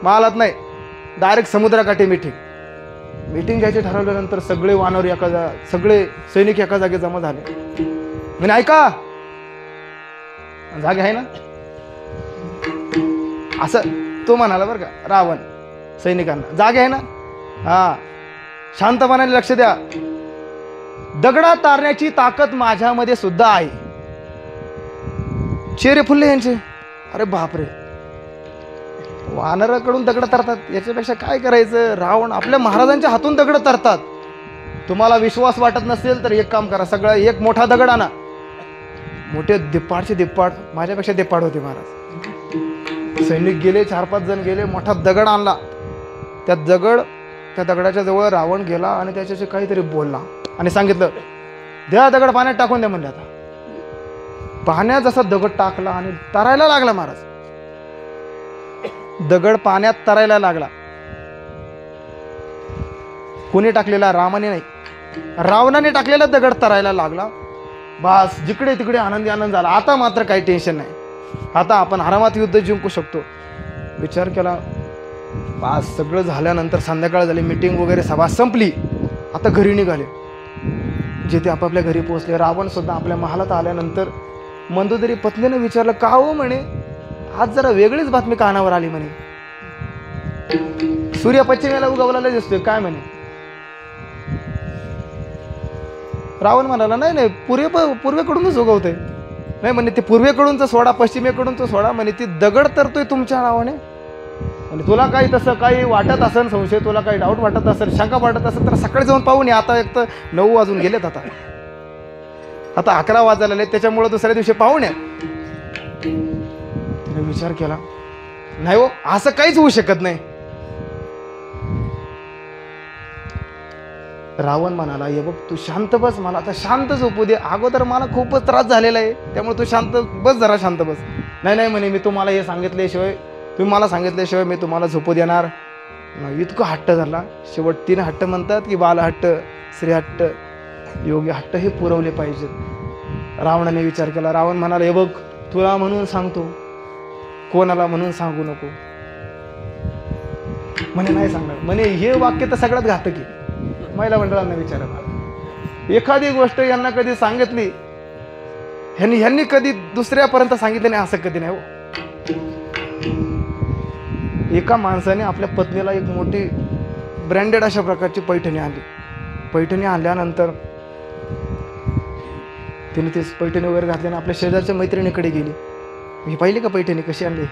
महालात नाही, डायरेक्ट समुद्राकाठी मीटिंग घ्यायची ठरवल्यानंतर सगळे वानर सगळे सैनिक एका जागी जमा झाले. म्हणजे ऐका, जागे आहे ना, असं तो म्हणाला बरं का रावण सैनिकांना. जागे आहे ना, हा, शांतपणाने लक्ष द्या. दगडा तारण्याची ताकद माझ्यामध्ये सुद्धा आहे. चेहरे फुलले यांचे. अरे बापरे, वानराकडून दगड तरतात, याच्यापेक्षा काय करायचं. रावण आपल्या महाराजांच्या हातून दगड तरतात. तुम्हाला विश्वास वाटत नसेल तर एक काम करा, सगळं एक मोठा दगड आणा. मोठे दिप्पाड, माझ्यापेक्षा दिप्पाड होते महाराज. सैनिक गेले, 4-5 जण गेले, मोठा दगड आणला. त्या दगडाच्या जवळ रावण गेला आणि त्याच्याशी काहीतरी बोलला आणि सांगितलं, द्या दगड पाण्यात टाकून द्या म्हणले. आता पाण्यात जसा दगड टाकला आणि तरायला लागला महाराज. दगड पाण्यात तरायला लागला. कोणी टाकलेला? रामाने नाही, रावणाने टाकलेला दगड तरायला लागला. बस जिकडे तिकडे आनंद झाला. आता मात्र काही टेन्शन नाही, आता आपण आरामात युद्ध जिंकू शकतो. विचार केला. बस सगळं झाल्यानंतर संध्याकाळ झाली, मीटिंग वगैरे सभा संपली. आता घरी निघाले, जिथे आपापल्या घरी पोहोचले. रावण सुद्धा आपल्या महालात आल्यानंतर मंदोदरी पत्नीने विचारलं, का हो म्हणे, आज जरा वेगळीच बातमी कानावर आली म्हणे. सूर्य पश्चिमेला उगवलेला दिसतोय काय म्हणे. रावण म्हणाला, नाही पूर्वेकडूनच उगवतोय. नाही म्हणे, ते पूर्वेकडूनच सोडा, पश्चिमेकडूनच सोडा म्हणे, ती दगड तरतोय तुमच्या नावाने. आणि तुला काही तसं काही वाटत असेल, संशय तुला काही डाऊट वाटत असेल, शंका वाटत असेल तर सकाळी जाऊन पाहून. आता एक तर 9 वाजून गेलेत, आता 11 वाजायला आले, त्याच्यामुळे दुसऱ्या दिवशी पाहून या. तिने विचार केला, नाही हो, असं काहीच होऊ शकत नाही. रावण म्हणाला, हे बघ तू शांत बस, मला आता शांत झोपू दे. अगोदर मला खूपच त्रास झालेला आहे, त्यामुळे तू शांत बस, जरा शांत बस. नाही म्हणे, मी तुम्हाला हे सांगितल्याशिवाय, तुम्ही मला सांगितल्याशिवाय मी तुम्हाला झोपू देणार नाही. इतकं हट्ट झाला. शेवट 3 हट्ट म्हणतात की बालहट्ट, श्रीहट्ट, योगी हट्ट हे पुरवले पाहिजेत. रावणाने विचार केला. रावण म्हणाला, हे बघ तुला म्हणून सांगतो, कोणाला म्हणून सांगू नको. म्हणे नाही सांगणार. म्हणे हे वाक्य तर सगळ्यात घातक आहे. महिला मंडळांना विचारा, एखादी गोष्ट यांना कधी सांगितली, ह्यांनी कधी दुसऱ्यापर्यंत सांगितलं नाही, असं कधी नाही हो. एका माणसाने आपल्या पत्नीला एक मोठी ब्रँडेड अशा प्रकारची पैठणी आणली. पैठणी आणल्यानंतर तिने ती पैठणी वगैरे घातली आणि आपल्या शेजारच्या मैत्रिणीकडे गेली. ही पाहिली का पैठणी कशी आणली,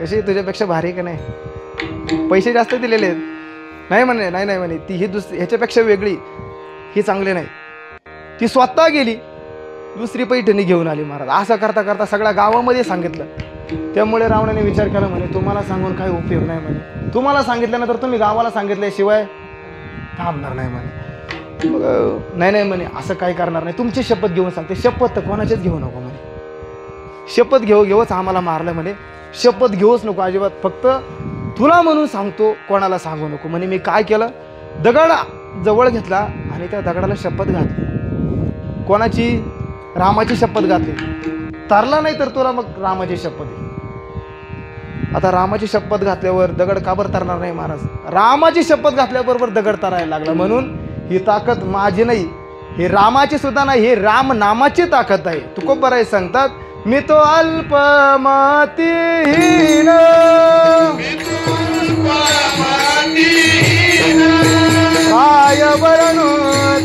कशी तुझ्यापेक्षा भारी का नाही, पैसे जास्त दिलेले आहेत. नाही म्हणे ती ही ह्याच्यापेक्षा वेगळी, ही चांगली नाही. ती स्वतः गेली दुसरी पैठणी घेऊन आली महाराज. असं करता करता सगळ्या गावामध्ये सांगितलं. त्यामुळे रावणाने विचार केला, म्हणे तुम्हाला सांगून काही उपयोग नाही म्हणे. तुम्हाला सांगितल्यानंतर तुम्ही गावाला सांगितल्याशिवाय थांबणार नाही म्हणे. मग नाही म्हणे, असं काही करणार नाही, तुमची शपथ घेऊन सांगते. शपथ तर कोणाचीच घेऊ नको म्हणे. शपथ घेऊच आम्हाला मारलं म्हणे. शपथ घेऊच नको अजिबात, फक्त तुला म्हणून सांगतो, कोणाला सांगू नको म्हणे. मी काय केलं, दगड जवळ घेतला आणि त्या दगडाला शपथ घातली. कोणाची? रामाची शपथ घातली. तरला नाही तर तुला मग रामाची शपथ आहे. आता रामाची शपथ घातल्यावर दगड का बरं तरणार नाही महाराज? रामाची शपथ घातल्याबरोबर दगड तरायला लागला. म्हणून ही ताकद माझी नाही, ही रामाची सुद्धा नाही, ही राम नामाची ताकद आहे. तुकोबराय सांगतात, मी तो अल्पमतीहीन, काय वर्णू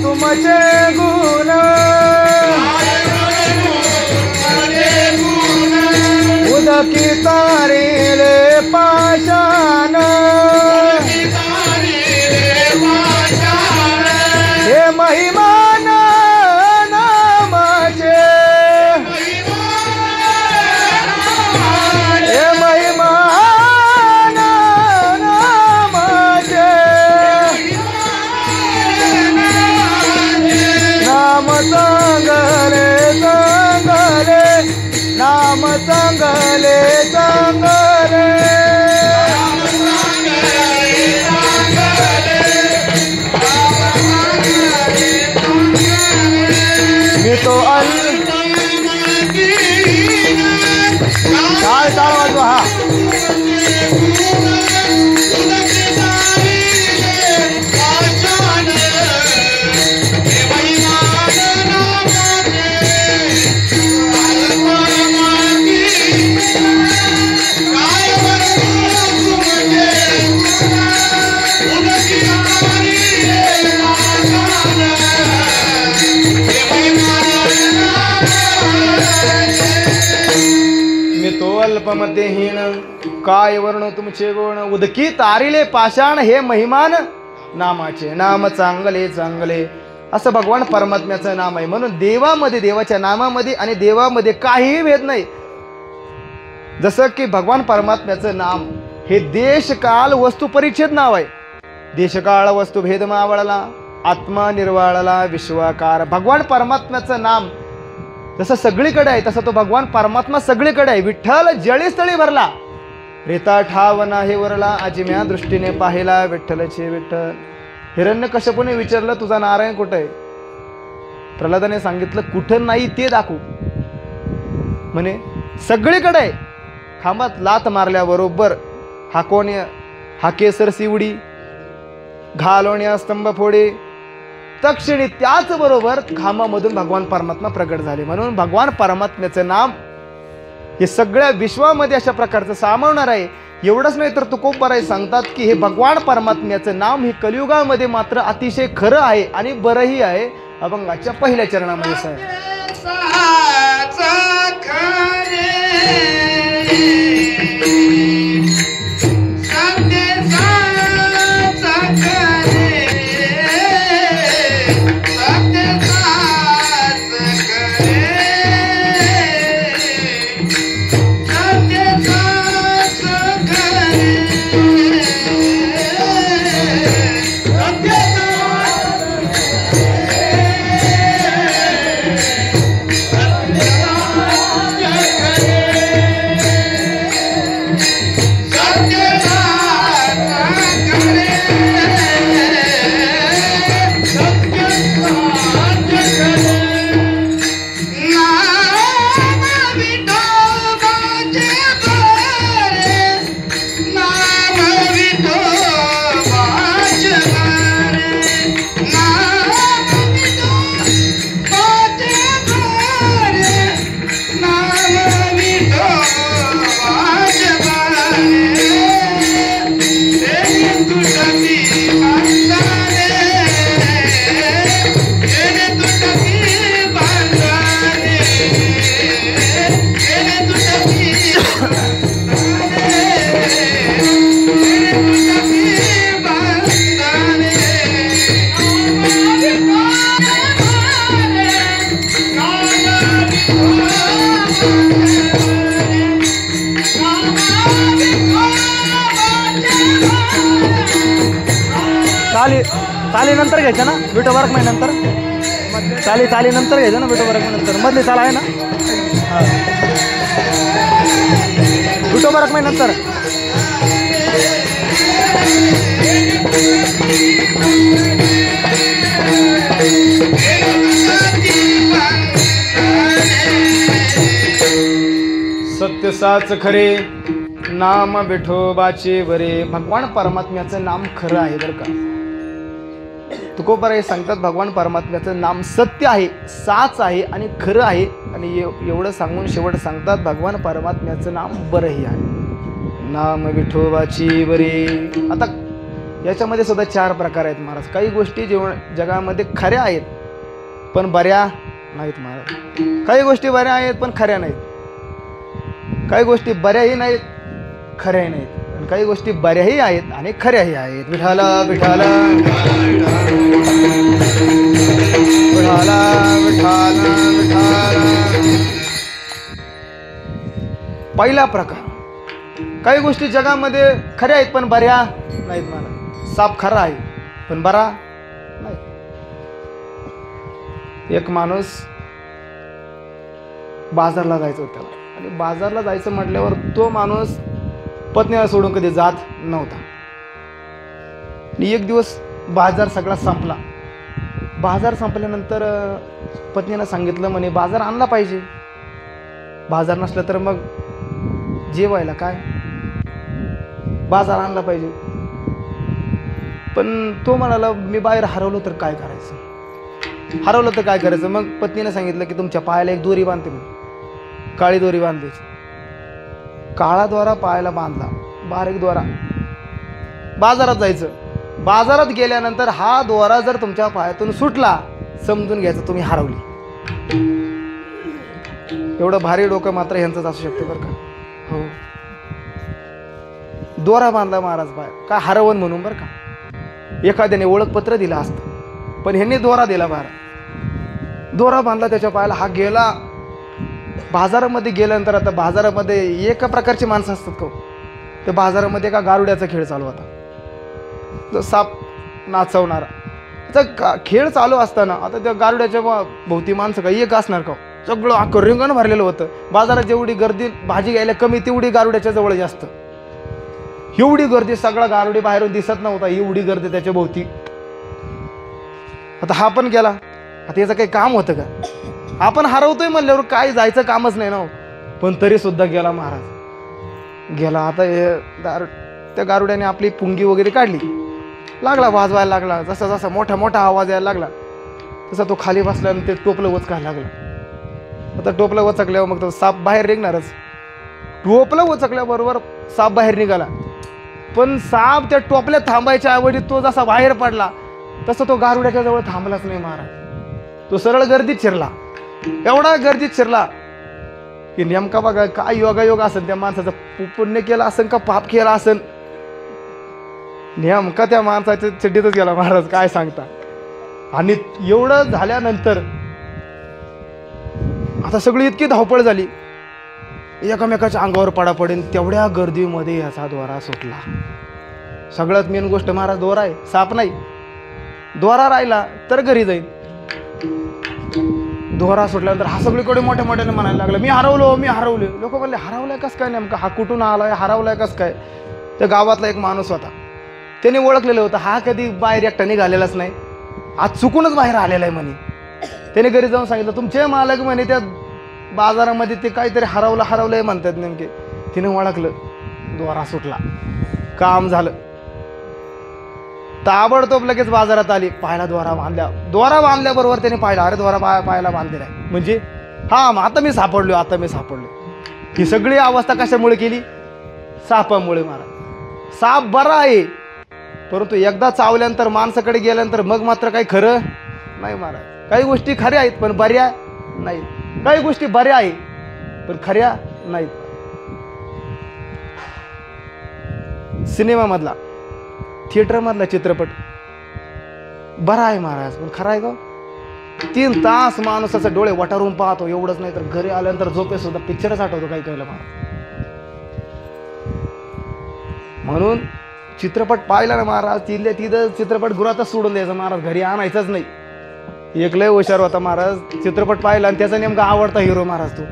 तुमचे गुण, उदकी तारेले पाषाण, अल्पमतेहीन काय वर्ण तुमचे गुण उदकी तारिले पाषाण हे महिमान नामाचे नाम चांगले चांगले असं भगवान परमात्म्याचं नाम आहे. म्हणून देवामध्ये देवाच्या नामामध्ये आणि देवामध्ये काहीही भेद नाही. जसं की भगवान परमात्म्याचं नाम हे देश काल वस्तू परिच्छेद नाव आहे. देशकाळ वस्तू भेद मावळला आत्मा निर्वाळला विश्वाकार. भगवान परमात्म्याचं नाम जसं सगळीकडे आहे तसं तो भगवान परमात्मा सगळीकडे आहे. विठ्ठल जळीस्थळी भरला रेता ठाव नाही वरला अजिम्या दृष्टीने पाहिला विठ्ठलचे विठ्ठल. हिरण्यकश्यपूने विचारलं तुझा नारायण कुठं आहे? प्रल्हादाने सांगितलं कुठं नाही ते दाखवू. म्हणे सगळीकडे आहे. खांबात लात मारल्याबरोबर हाकोण्या हाकेसर शिवडी घालोण्या स्तंभ फोडे तक्षणी त्याच बरोबर खांबामधून भगवान परमात्मा प्रगट झाले. म्हणून भगवान परमात्म्याचं नाम हे सगळ्या विश्वामध्ये अशा प्रकारचं सामावणार आहे. एवढंच नाही तर तुकोबाराय सांगतात की हे भगवान परमात्म्याचं नाम हे कलियुगामध्ये मात्र अतिशय खरं आहे आणि बरंही आहे. अभंगाच्या पहिल्या चरणामध्ये चालीनंतर घ्यायचं ना विठोबारक महिन्यानंतर चालीनंतर घ्यायचं ना विठोबारक महिन्यानंतर मधली चाल आहे ना. हां विठोबारक महिन्यानंतर सत्य साच खरे नाम विठोबाचे बरे. भगवान परमात्म्याचं नाम खरं आहे बरं का. तुकोबाराय सांगतात भगवान परमात्म्याचं नाम सत्य आहे साच आहे आणि खरं आहे. आणि एवढं सांगून शेवट सांगतात भगवान परमात्म्याचं नाम बरंही आहे. नाम विठोबाची बरे. आता याच्यामध्ये सुद्धा 4 प्रकार आहेत महाराज. काही गोष्टी जगामध्ये खऱ्या आहेत पण बऱ्या नाहीत महाराज. काही गोष्टी बऱ्या आहेत पण खऱ्या नाहीत. काही गोष्टी बऱ्याही नाहीत खऱ्याही नाहीत. आणि काही गोष्टी बऱ्याही आहेत आणि खऱ्याही आहेत. विठाला विठाला विठाला विठाला विठाला. पहिला प्रकार काही गोष्टी जगामध्ये खऱ्या आहेत पण बऱ्या नाहीत मला. साप खरा आहे पण बरा नाही. एक माणूस बाजारला जायचं होतं त्याला आणि बाजारला जायचं म्हटल्यावर तो माणूस पत्नीला सोडून कधी जात नव्हता. आणि एक दिवस बाजार सगळा संपला. बाजार संपल्यानंतर पत्नीनं सांगितलं म्हणे बाजार आणला पाहिजे. बाजार नसला तर मग जेवायला काय बाजार आणला पाहिजे. पण तो म्हणाला मी बाहेर हरवलो तर काय करायचं. हरवलं तर काय करायचं. मग पत्नीनं सांगितलं की तुमच्या पायाला एक दोरी बांधते म्हणे. काळी दोरी बांधायची. काळा दोरा पायाला बांधला बारीक दोरा. बाजारात जायचं. बाजारात गेल्यानंतर हा दोरा जर तुमच्या पायातून सुटला समजून घ्यायचं तुम्ही हरवली. एवढं भारी डोकं मात्र ह्यांचंच असू शकते बरं का. हो, दोरा बांधला महाराज बाहेर, का हरवण म्हणून बरं का. एखाद्याने ओळखपत्र दिलं असतं, पण ह्यांनी दोरा दिला बाहेर. दोरा बांधला त्याच्या पायाला. हा गेला बाजारामध्ये. गेल्यानंतर आता बाजारामध्ये एका प्रकारची माणसं असतात का, त्या बाजारामध्ये एका गारुड्याचा खेळ चालू होता. तो साप नाचवणारा खेळ चालू असताना आता त्या गारुड्याच्या भोवती माणसं काही एक असणार का, सगळं अख्खं रिंगण भरलेलं होतं. बाजारात जेवढी गर्दी भाजी घ्यायला कमी, तेवढी गारुड्याच्या जवळ जास्त. एवढी गर्दी, सगळा गारुडी बाहेरून दिसत नव्हता, एवढी गर्दी त्याच्या भोवती. आता हा पण गेला. आता याचं काही काम होतं का, आपण हरवतोय म्हणल्यावर काय जायचं कामच नाही ना. पण तरी सुद्धा गेला महाराज. गेला. आता त्या गारुड्याने आपली पुंगी वगैरे काढली, लागला वाजवायला लागला. जसा जसा मोठा मोठा आवाज यायला लागला तसा तो खाली बसला आणि ते टोपलं वचकायला लागला. आता टोपलं वचकल्यावर मग तो साप बाहेर निघणारच. टोपलं वचकल्याबरोबर साप बाहेर निघाला. पण साप त्या टोपल्यात थांबायच्या ऐवजी तो जसा बाहेर पडला तसं तो गारुड्याच्या जवळ थांबलाच नाही महाराज. तो सरळ गर्दीत शिरला. एवढा गर्दीत शिरला की नेमका बघा काय योगायोग असेल त्या माणसाचं, पुण्य केलं असेल का पाप केला असेल, नेमका त्या माणसाच्या चड्डीतच गेला महाराज. काय सांगता. आणि एवढं झाल्यानंतर आता सगळी इतकी धावपळ झाली, एकमेकाच्या अंगावर पडापडीन. तेवढ्या गर्दीमध्ये याचा दोरा सुटला. सगळ्यात मेन गोष्ट महाराज, दोरा आहे, साप नाही. दोरा राहिला तर घरी जाईल. दोरा सुटल्यानंतर हा सगळीकडे मोठ्या मोठ्याने म्हणायला लागला, मी हरवलो, मी हरवले. लोक म्हणले हरवलाय कस काय, नेमका हा कुठून आलाय, हरवलाय कस काय. त्या गावातला एक माणूस होता, त्याने ओळखलेलं होतं. हा कधी बाहेर एकटा निघालेलाच नाही, आज चुकूनच बाहेर आलेला आहे म्हणे. त्याने घरी जाऊन सांगितलं, तुमचे मालक म्हणे त्या बाजारामध्ये ते काहीतरी हरवलंय म्हणतात नेमके. तिने ओळखलं. दोरा सुटला, काम झालं. ताबडतोब लगेच बाजारात आली. पायाला दोरा बांधल्याबरोबर त्याने पाहिलं, अरे दोरा पायाला बांधलेला आहे म्हणजे हा आता मी सापडलो. ही सगळी अवस्था कशामुळे केली, सापामुळे महाराज. साप बरा आहे, परंतु एकदा चावल्यानंतर, माणसाकडे गेल्यानंतर मग मात्र काही खरं नाही महाराज. काही गोष्टी खऱ्या आहेत पण बऱ्या नाहीत, काही गोष्टी बऱ्या आहेत पण खऱ्या नाहीत. सिनेमामधला, थिएटरमधला चित्रपट बरा आहे महाराज, पण खरा आहे का. 3 तास माणूस असं डोळे वटारून पाहतो, एवढंच नाही तर घरी आल्यानंतर झोपे सुद्धा पिक्चरच आठवतो काही कळलं महाराज. म्हणून चित्रपट पाहिला ना महाराज, तिथं चित्रपटगृहातच सोडून द्यायचं महाराज, घरी आणायचंच नाही. एक लय हुशार होता महाराज, चित्रपट पाहिला आणि त्याचा नेमका आवडता हिरो महाराज. तो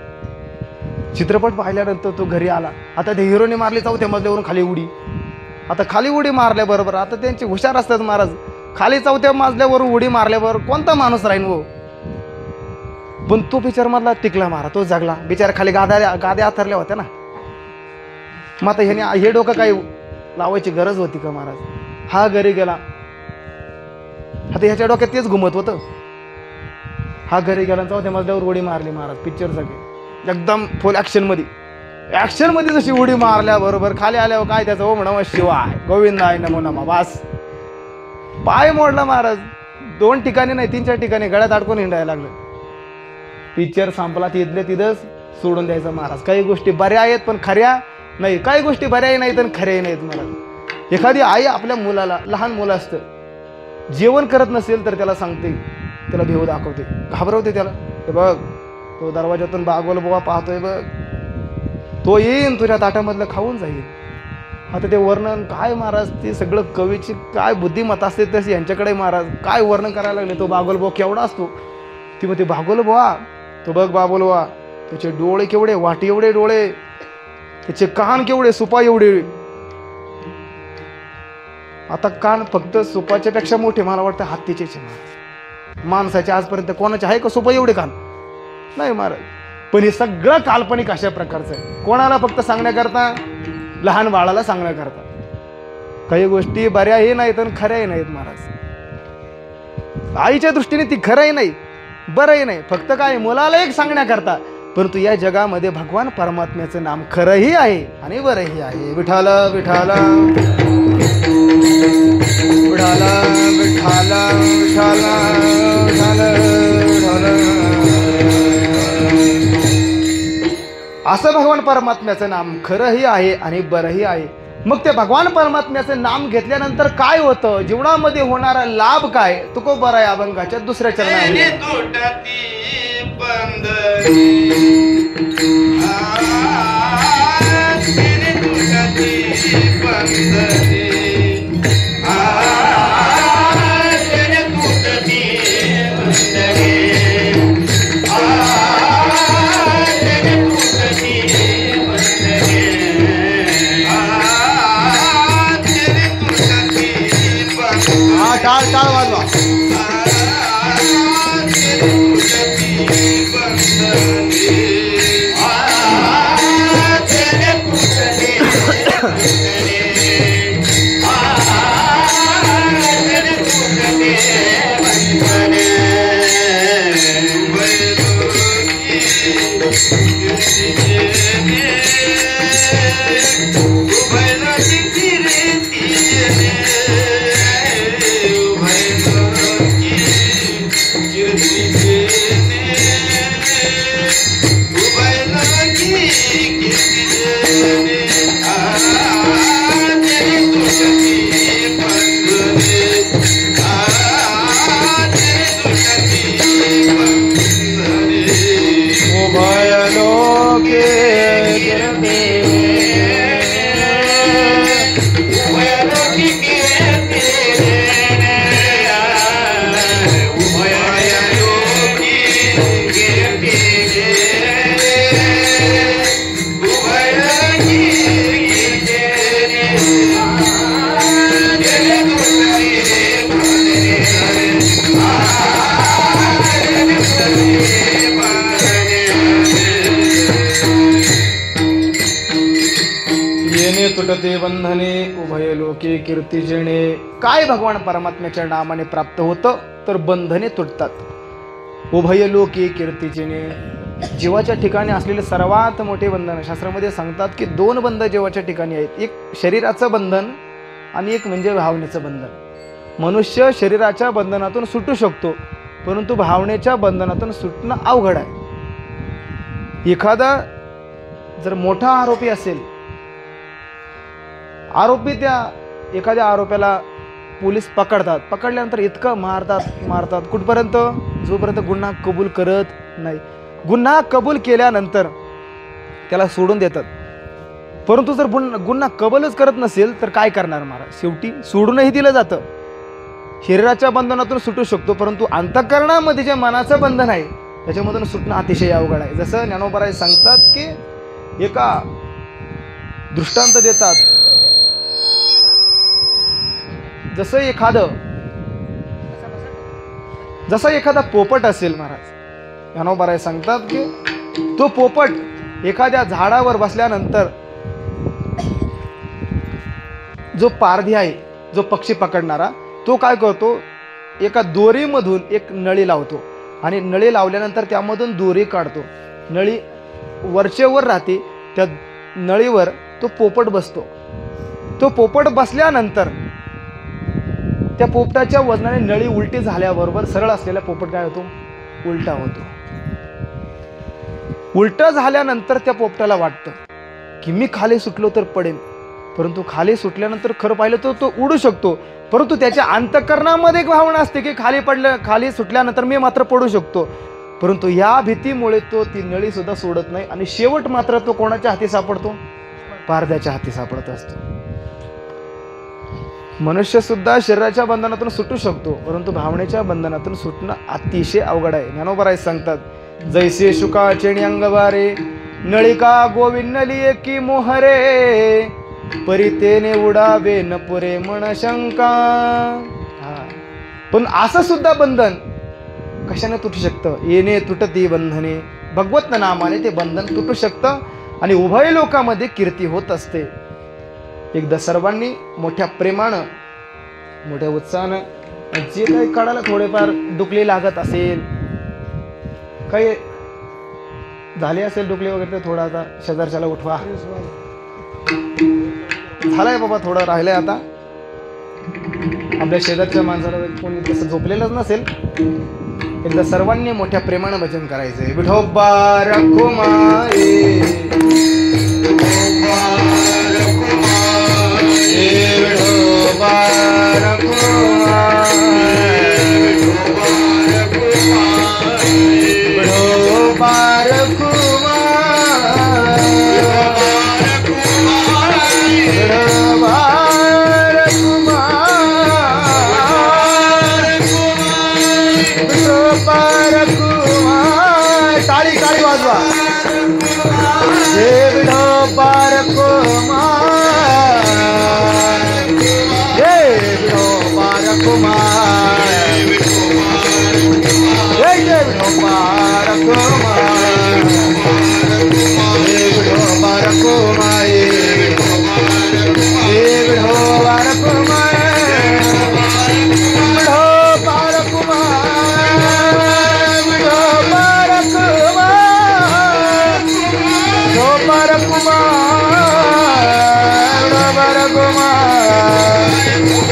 चित्रपट पाहिल्यानंतर तो घरी आला. आता त्या हिरोने मारली 4थ्या मजल्यावरून खाली उडी. आता खाली उडी मारल्याबरोबर आता त्यांचे हुशार असतात महाराज, खाली 4थ्या मजल्यावरून उडी मारल्याबरोबर कोणता माणूस राहीन हो. पण तो पिक्चर मधला टिकला महाराज, तो जगला. बिचारा खाली गाद्या आथरल्या होत्या ना. मग आता ह्याने हे डोकं काही लावायची गरज होती का महाराज. हा घरी गेला. आता ह्याच्या डोक्यात तेच घुमत होतं. हा घरी गेला, 4थ्या मजल्यावर उडी मारली महाराज. पिक्चर सगळे एकदम फुल ऍक्शन मध्ये जशी उडी मारल्याबरोबर खाली आल्यावर काय त्याचं ओम नमः शिवाय गोविंदाय नमो नमः, बास पाय मोडला महाराज. 2 ठिकाणी नाही 3-4 ठिकाणी गळ्यात अडकून हिंडायला लागलं. पिक्चर संपला. तिथंच सोडून द्यायचं महाराज. काही गोष्टी बऱ्या आहेत पण खऱ्या नाही, काही गोष्टी बऱ्याही नाहीत आणि खऱ्याही नाहीत महाराज. एखादी आई आपल्या मुलाला, लहान मुलं असतं, जेवण करत नसेल तर त्याला सांगते, त्याला भेव दाखवते, घाबरवते त्याला. हे बघ तो दरवाजातून बागोल बुवा पाहतोय बघ, तो येईन तुझ्या ताटामधलं खाऊन जाईल. आता ते वर्णन काय महाराज, ते सगळं कवीची काय बुद्धिमत्ता असते तशी यांच्याकडे महाराज. काय वर्णन करायला लागले. तो बागोल बुवा केवढा असतो. ती म्हणते बागोल बुवा, तो बघ बागोल बुवा, त्याचे डोळे केवढे, वाटी एवढे डोळे, त्याचे कान केवढे, सुपा एवढे. आता कान फक्त सुपाच्या पेक्षा मोठे मला वाटतं हत्तीचे महाराज. माणसाचे आजपर्यंत कोणाचे आहे का सुपा एवढे कान नाही महाराज. पण हे सगळं काल्पनिक अशा प्रकारचं आहे. कोणाला फक्त सांगण्याकरता, लहान बाळाला सांगण्याकरता. काही गोष्टी बऱ्याही नाहीत आणि खऱ्याही नाहीत महाराज. आईच्या दृष्टीने ती खरंही नाही बरंही नाही, फक्त काय मुलाला एक सांगण्याकरता. परंतु या जगामध्ये भगवान परमात्म्याचं नाम खरंही आहे आणि बरंही आहे. विठाल विठाल विठाल विठाल विठाल विठाल विठाल. असं भगवान परमात्म्याचं नाम खरंही आहे आणि बरंही आहे. मग ते भगवान परमात्म्याचं नाम घेतल्यानंतर काय होतं, जीवनामध्ये होणारा लाभ काय, तुकोबरा या अभंगाच्या दुसऱ्या चरणामध्ये तुटती बंधने तुटती बंधने टाळ टाळ वाजवा. तुटते बंधने उभय लोके कीर्ती जेणे. काय भगवान परमात्म्याच्या नामाने प्राप्त होतं, तर बंधने तुटतात. उभय लोके कीर्ती जेणे, जीवाच्या ठिकाणी असलेले सर्वात मोठे बंधन शास्त्रामध्ये सांगतात की दोन बंध जीवाच्या ठिकाणी आहेत. एक शरीराचं बंधन आणि एक म्हणजे भावनेचं बंधन. मनुष्य शरीराच्या बंधनातून सुटू शकतो, परंतु भावनेच्या बंधनातून सुटणं अवघड आहे. एखादा जर मोठा आरोपी असेल, आरोपी त्या एखाद्या आरोपीला पोलीस पकडल्यानंतर इतकं मारतात कुठपर्यंत, जोपर्यंत गुन्हा कबूल करत नाही. गुन्हा कबूल केल्यानंतर त्याला सोडून देतात. परंतु जर गुन्हा कबूलच करत नसेल तर काय करणार महाराज, शेवटी सोडूनही दिलं जातं. शरीराच्या बंधनातून सुटू शकतो, परंतु अंतःकरणामध्ये जे मनाचं बंधन आहे त्याच्यामधून सुटणं अतिशय अवघड आहे. जसं ज्ञानोबा सांगतात की एका दृष्टांत देतात, जसं एखादा पोपट असेल महाराज, ज्ञानोबा सांगतात की तो पोपट एखाद्या झाडावर बसल्यानंतर जो पारधी आहे, जो पक्षी पकडणारा, तो काय करतो, एका दोरीमधून एक नळी लावतो आणि नळी लावल्यानंतर त्यामधून दोरी काढतो. नळी वरचेवर राहते, त्या नळीवर तो पोपट बसतो. तो पोपट बसल्यानंतर त्या पोपटाच्या वजनाने नळी उलटी झाल्याबरोबर सरळ असलेला पोपट काय होतो, उलटा होतो. उलटा झाल्यानंतर त्या पोपटाला वाटतं की मी खाली सुटलो तर पडेन, परंतु खाली सुटल्यानंतर खरं पाहिलं तर तो उडू शकतो, परंतु त्याच्या अंतःकरणामध्ये एक भावना असते की खाली सुटल्यानंतर मी मात्र पडू शकतो. परंतु या भीतीमुळे तो ती नळी सुद्धा सोडत नाही आणि शेवट मात्र तो कोणाच्या हाती सापडतो, पारध्याच्या हाती सापडत असतो. मनुष्य सुद्धा शरीराच्या बंधनातून सुटू शकतो, परंतु भावनेच्या बंधनातून सुटणं अतिशय अवघड आहे. ज्ञानोबा सांगतात, जैसे शुकाचे अंगवारे नळिका गोविंदली की मोहरे, परितेने उडावे न पुरे मन शंका. पण असं सुद्धा बंधन कशाने तुटू शकतं, येणे तुटती बंधने. भगवत नामाने ते बंधन तुटू शकतं आणि उभय लोकांमध्ये कीर्ती होत असते. एकदा सर्वांनी मोठ्या प्रेमानं, मोठ्या उत्साहानं, जे काही काढायला थोडेफार डुकले लागत असेल, काही झाले असेल डुकले वगैरे, तर थोडा आता शेजारच्याला उठवा, झालाय बाबा, थोडं राहिलंय आता. आपल्या शेजारच्या माणसाला कोणी तसं झोपलेलंच नसेल एकदा सर्वांनी मोठ्या प्रेमानं भजन करायचंय. विठोबा रखुमाई विठोबा रखुमाई विठोबा रखुमाई विठोबा रखुमाई टाळी टाळी वाजवा. हे विठोबा रखुमाई हे विठोबा रखुमाई हे विठोबा रखुमाई हे विठोबा रखुमाई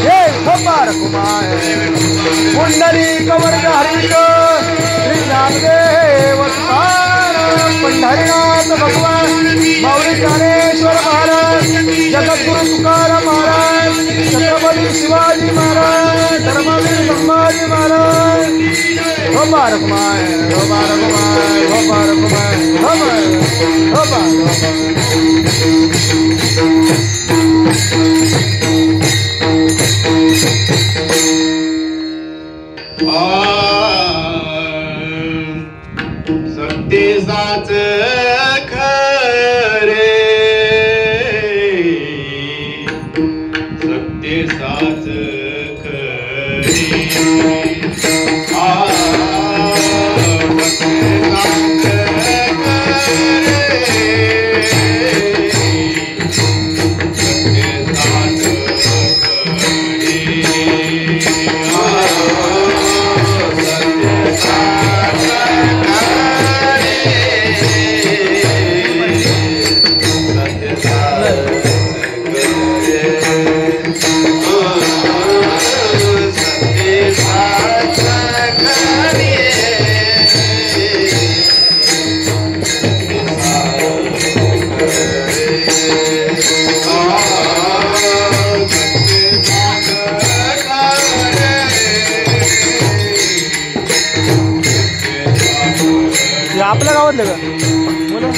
हे विठोबा रखुमाई कुंडली कवरधारिक श्री ज्ञानदेव पंढरीनाथ भगवान माऊली ज्ञानेश्वर महाराज जगद्गुरु तुकाराम महाराज छत्रपती शिवाजी महाराज धर्मवीर संभाजी महाराज हो बारकुमाय हो बारकुमाय हो बारकुमाय हो बारकुमाय. सत्तेसाच खरे सत्तेसाच खरे आपल्या गावातलं का बोला.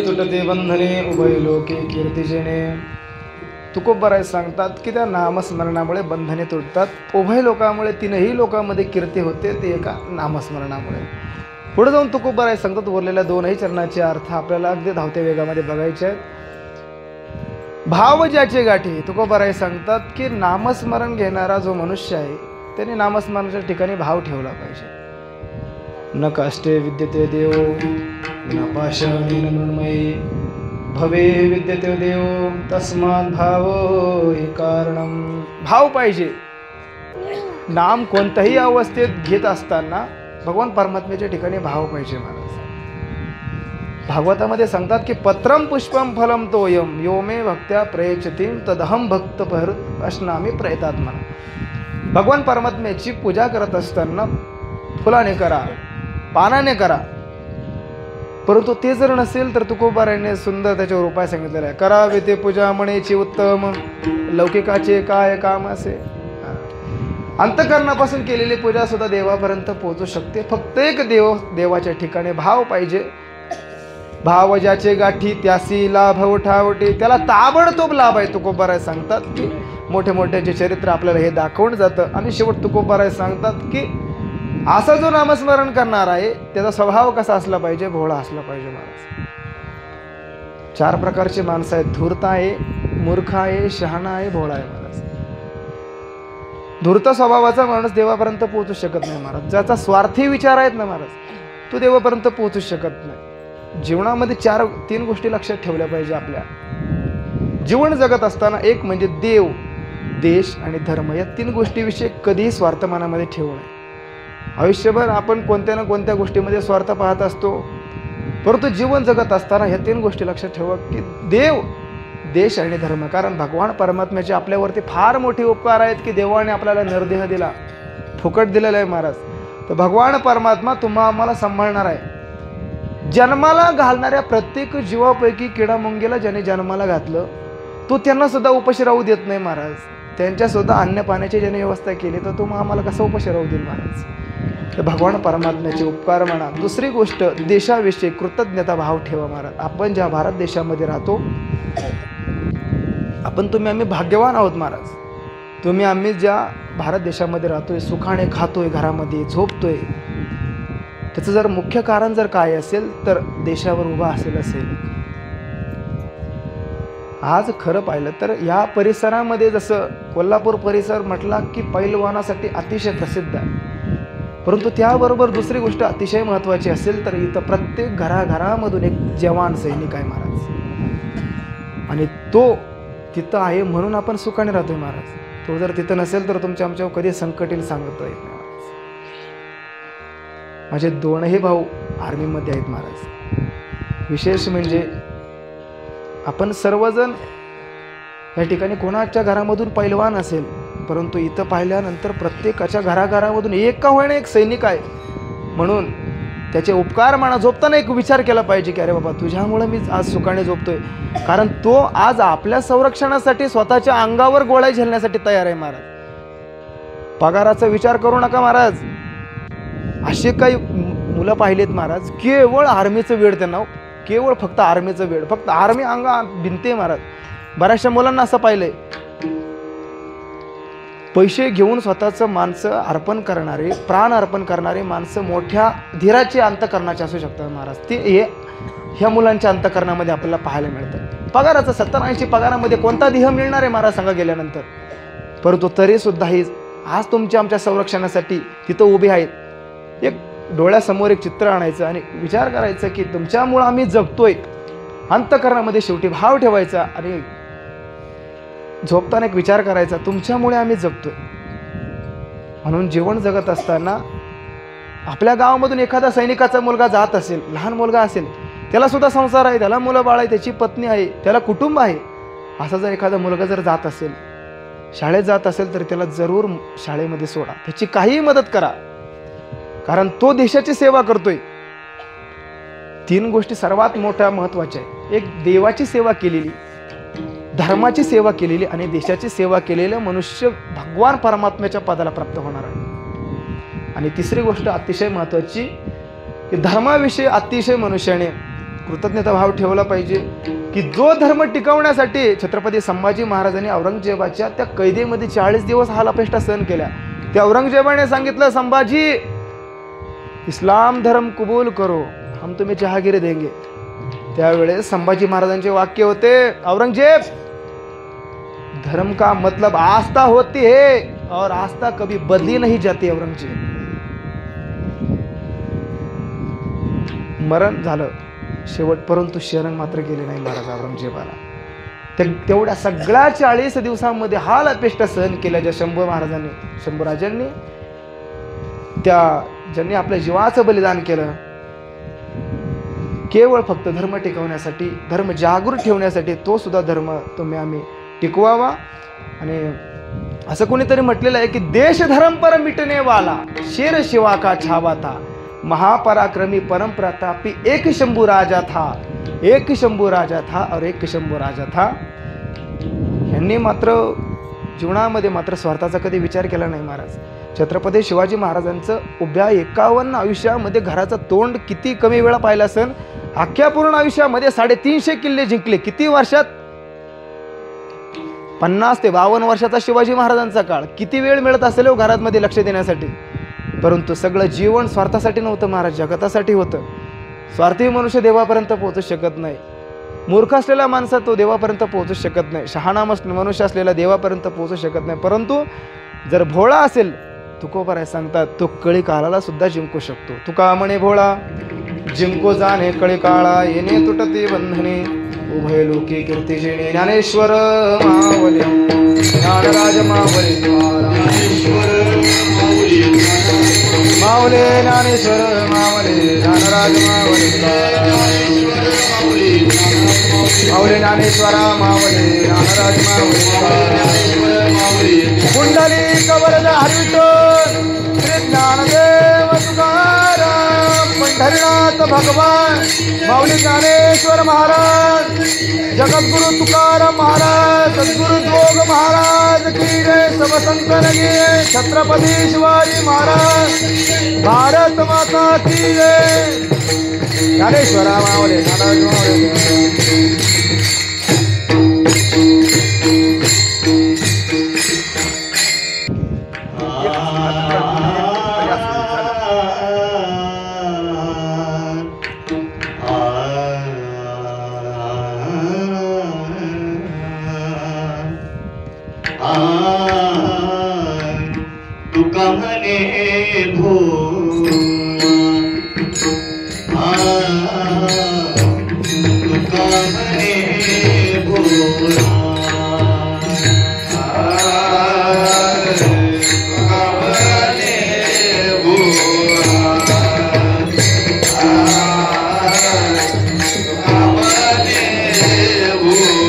तुटते बंधने उभय लोके कीर्तीजेने. तुकोबराय सांगतात की त्या नामस्मरणामुळे बंधने तुटतात. उभय लोकांमुळे तीनही लोकांमध्ये कीर्ती होते, ते एका नामस्मरणामुळे. पुढे जाऊन तुकोबराय सांगतात उरलेल्या दोनही चरणाचे अर्थ आपल्याला अगदी धावत्या वेगामध्ये बघायचे आहेत. भाव ज्याचे गाठी. तुकोबराय सांगतात की नामस्मरण घेणारा जो मनुष्य आहे त्याने नामस्मरणाच्या ठिकाणी भाव ठेवला पाहिजे. न काष्टे विद्यते देव न पाषाणेन मृण्मयी भवे विद्यते देव तस्मात् भावो हि कारणम. भाव पाहिजे. नाम कोणत्याही अवस्थेत घेत असताना भगवान परमात्म्याच्या ठिकाणी भाव पाहिजे महाराज. भागवतामध्ये सांगतात की पत्रम पुष्पम फलम तोयम यो मे भक्त्या प्रयच्छतीम तदहम भक्त अश्नामी प्रयतात्मना. भगवान परमात्म्याची पूजा करत असताना फुलाने करा, पानाने करा, परंतु ते जर नसेल तर तुकोबारायने सुंदर त्याच्यावर उपाय सांगितलेला आहे. करावे ते पूजा म्हणेची उत्तम लौकिकाचे काय काम असे. अंतकरणापासून केलेली पूजा सुद्धा देवापर्यंत पोहोचू शकते. फक्त एक देवाच्या ठिकाणी भाव पाहिजे. भाव ज्याचे गाठी त्यासी लाभ उठावटे. त्याला ताबडतोब लाभ आहे. तुकोबाराय सांगतात की मोठे मोठ्याचे चरित्र आपल्याला हे दाखवून जातं. आणि शेवट तुकोबाराय सांगतात की असा जो नामस्मरण करणार आहे त्याचा स्वभाव कसा असला पाहिजे, भोळा असला पाहिजे महाराज. 4 प्रकारचे माणसं आहेत. धूर्त आहे, मूर्ख आहे, शहाणा आहे, भोळा आहे महाराज. धूर्त स्वभावाचा माणूस देवापर्यंत पोहोचू शकत नाही महाराज. ज्याचा स्वार्थी विचार आहेत ना महाराज, तो देवापर्यंत पोहोचू शकत नाही. जीवनामध्ये 3 गोष्टी लक्षात ठेवल्या पाहिजे. आपल्या जीवन जगत असताना एक म्हणजे देव, देश आणि धर्म, या 3 गोष्टीविषयी कधीही स्वार्थ मनामध्ये ठेवू नये. आयुष्यभर आपण कोणत्या ना कोणत्या गोष्टीमध्ये स्वार्थ पाहत असतो, परंतु जीवन जगत असताना ह्या 3 गोष्टी लक्षात ठेवा की देव, देश आणि धर्म. कारण भगवान परमात्म्याचे आपल्यावरती फार मोठे उपकार आहेत की देवाने आपल्याला नरदेह दिला, फुकट दिलेला आहे महाराज. तर भगवान परमात्मा आम्हाला सांभाळणार आहे. जन्माला घालणाऱ्या प्रत्येक जीवापैकी किडामुंगीला ज्याने जन्माला घातलं तो त्यांना सुद्धा उपाशी राहू देत नाही महाराज. त्यांच्या सुद्धा अन्न पाण्याची ज्याने व्यवस्था केली तर तो आम्हाला कसं उपाशी राहू देईल महाराज. तर भगवान परमात्म्याचे उपकार म्हणा. दुसरी गोष्ट, देशाविषयी कृतज्ञता भाव ठेवा महाराज. आपण ज्या भारत देशामध्ये राहतो, आम्ही भाग्यवान आहोत महाराज. आम्ही ज्या भारत देशामध्ये राहतोय, सुखाने खातोय, घरामध्ये झोपतोय, त्याचं जर मुख्य कारण जर काय असेल तर देशावर उभा असेल. आज खरं पाहिलं तर या परिसरामध्ये जसं कोल्हापूर परिसर म्हटला की पैलवानासाठी अतिशय प्रसिद्ध आहे, परंतु त्याबरोबर दुसरी गोष्ट अतिशय महत्त्वाची असेल तर इथं प्रत्येक घराघरामधून एक जवान सैनिक आहे महाराज. आणि तो तिथं आहे म्हणून आपण सुखाने राहतोय महाराज. तो जर तिथं नसेल तर आमच्यावर कधी संकट येईल सांगता येत नाही महाराज. माझे 2ही भाऊ आर्मीमध्ये आहेत महाराज. विशेष म्हणजे आपण सर्वजण या ठिकाणी कोणाच्या घरामधून पैलवान असेल परंतु इथं पाहिल्यानंतर प्रत्येकाच्या घराघरामधून एक का होईना एक सैनिक आहे. म्हणून त्याचे उपकार म्हणा झोपताना एक विचार केला पाहिजे की अरे बाबा तुझ्यामुळे मी आज सुखाने झोपतोय. कारण तो आज आपल्या संरक्षणासाठी स्वतःच्या अंगावर गोळ्या झेलण्यासाठी तयार आहे महाराज. पगाराचा विचार करू नका महाराज. असे काही मुलं पाहिलेत महाराज, केवळ आर्मीचं वेळ त्यांना, केवळ फक्त आर्मीचं वेळ, फक्त आर्मी अंगा भिनते महाराज. बऱ्याचशा मुलांना असं पाहिलंय, पैसे घेऊन स्वतःचं माणसं अर्पण करणारे, प्राण अर्पण करणारे माणसं मोठ्या धीराचे अंतकरणाचे असू शकतात महाराज. ते ह्या मुलांच्या अंतकरणामध्ये आपल्याला पाहायला मिळतं. पगाराचं 70-80 पगारामध्ये कोणता ध्येय मिळणार आहे महाराज सांगा गेल्यानंतर. परंतु तरीसुद्धा ही आज तुमच्या आमच्या संरक्षणासाठी तिथं उभे आहेत. एक डोळ्यासमोर एक चित्र आणायचं आणि विचार करायचं की तुमच्यामुळं आम्ही जगतोय. अंतकरणामध्ये शेवटी भाव ठेवायचा आणि झोपताना एक विचार करायचा तुमच्यामुळे आम्ही जगतोय. म्हणून जीवन जगत असताना आपल्या गावामधून एखादा सैनिकाचा मुलगा जात असेल, लहान मुलगा असेल, त्याला सुद्धा संसार आहे, त्याला मुलं बाळ आहे, त्याची पत्नी आहे, त्याला कुटुंब आहे. असा जर एखादा मुलगा जर जात असेल, शाळेत जात असेल, तर त्याला जरूर शाळेमध्ये सोडा, त्याची काहीही मदत करा. कारण तो देशाची सेवा करतोय. 3 गोष्टी सर्वात मोठ्या महत्त्वाच्या आहेत. एक देवाची सेवा केलेली, धर्माची सेवा केलेली आणि देशाची सेवा केलेलं मनुष्य भगवान परमात्म्याच्या पदाला प्राप्त होणार आहे. आणि तिसरी गोष्ट अतिशय महत्त्वाची की धर्माविषयी अतिशय मनुष्याने कृतज्ञता भाव ठेवला पाहिजे की जो धर्म टिकवण्यासाठी छत्रपती संभाजी महाराजांनी औरंगजेबाच्या त्या कैदेमध्ये 40 दिवस हालापेष्टा सहन केल्या. त्या औरंगजेबाने सांगितलं, संभाजी इस्लाम धर्म कबूल करो, हम तुम्हें जहागीर देंगे. त्यावेळेस संभाजी महाराजांचे वाक्य होते, औरंगजेब धर्म का मतलब आस्था होती है और आस्था कभी बदली नहीं जाती. औरंगजेब मरण झालं शेवट, परंतु शरण मात्र गेले नाही महाराज औरंगजेबाला. तेवढ्या सगळ्या 40 दिवसांमध्ये हाल अपेष्टा सहन केल्या ज्या शंभूराजांनी, त्या ज्यांनी आपल्या जीवाचं बलिदान केलं केवळ फक्त धर्म टिकवण्यासाठी, धर्म जागृत ठेवण्यासाठी, तो सुद्धा धर्म तुम्ही आम्ही टिकवावा. आणि असं कोणीतरी म्हटलेलं आहे की देश धर्म पर मिटने वाला शेर शिवा का छावा था, महापराक्रमी परम प्रतापी एक शंभू राजा था, एक शंभू राजा था और एक शंभू राजा था. यांनी मात्र जीवनामध्ये मात्र स्वार्थाचा कधी विचार केला नाही महाराज. छत्रपती शिवाजी महाराजांचं उभ्या 51 आयुष्यामध्ये घराचं तोंड किती कमी वेळा पाहिलं असेल. अख्ख्या पूर्ण आयुष्यामध्ये 350 किल्ले जिंकले. किती वर्षात? 50 ते 52 वर्षाचा शिवाजी महाराजांचा काळ. किती वेळ मिळत असेल हो घरामध्ये लक्ष देण्यासाठी. परंतु सगळं जीवन स्वार्थासाठी नव्हतं महाराज, जगतासाठी होतं. स्वार्थी मनुष्य देवापर्यंत पोहोचू शकत नाही. मूर्ख असलेला माणसा तो देवापर्यंत पोहोचू शकत नाही. शहाणा मनुष्य असलेला देवापर्यंत पोहोचू शकत नाही. परंतु जर भोळा असेल, तुकोबराय सांगतात, तो कळी काळाला सुद्धा जिंकू शकतो. तुका म्हणे भोळा जिंको जाणे कळी काळा, येणे तुटते बंधने उभय लोके कीर्ती जेणे. ज्ञानेश्वर मावले ज्ञानराज मावले मावले, ज्ञानेश्वर मावले ज्ञानराज मावले मावले, ज्ञानेश्वरा मावले ज्ञानराज मावले. कुंडली कवरद हरिविठ्ठल श्री ज्ञानदेव तुकाराम, पंढरीनाथ भगवान माऊली ज्ञानेश्वर महाराज, जगद्गुरु तुकाराम महाराज, सद्गुरु जोग महाराज की जय. सब संतन की जय. छत्रपती शिवाजी महाराज, भारत माता की जय. ज्ञानेश्वरा माऊली ज्ञानराज माऊली. तुका म्हणे भोळा, तुका म्हणे भोळा, तुका म्हणे भोळा, तुका म्हणे भोळा.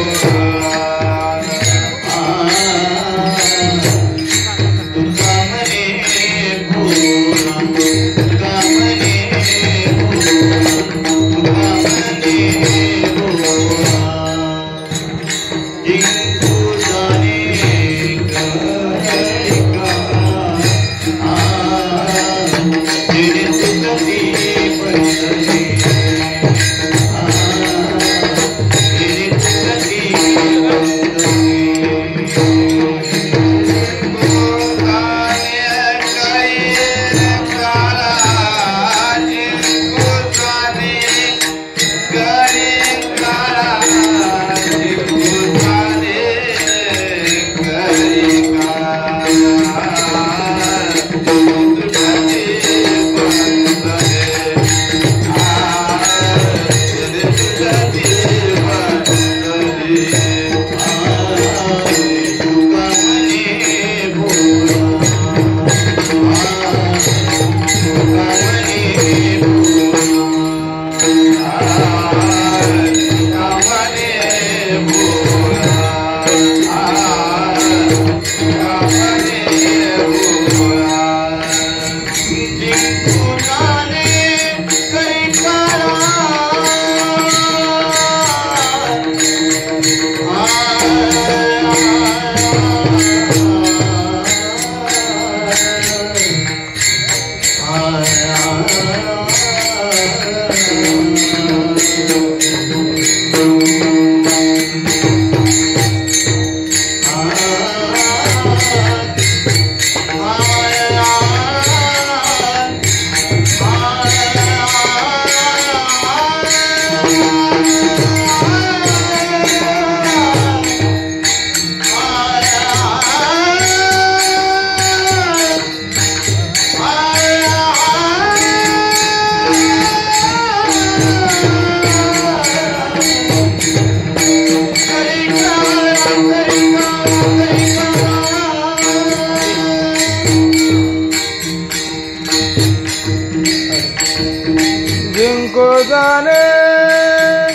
जाणे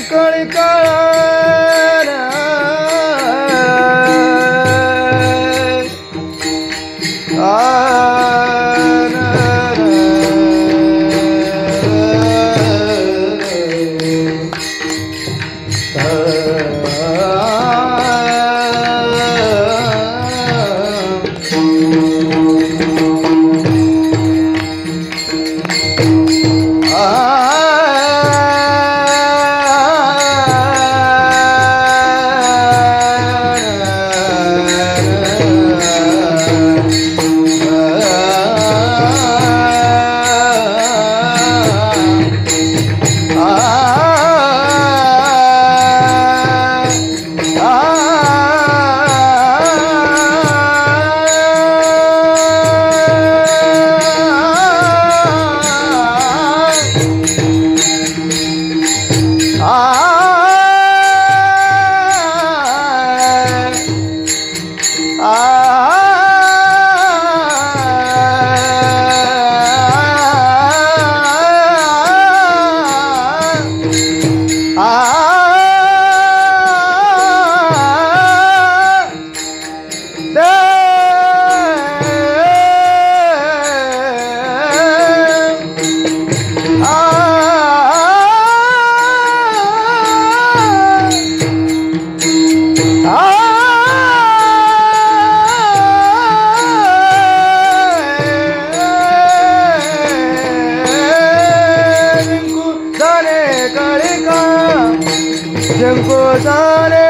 कळी जिनको जाने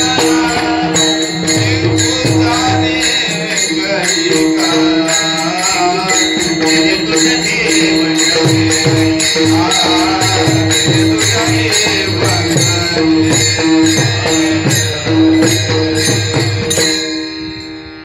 Hare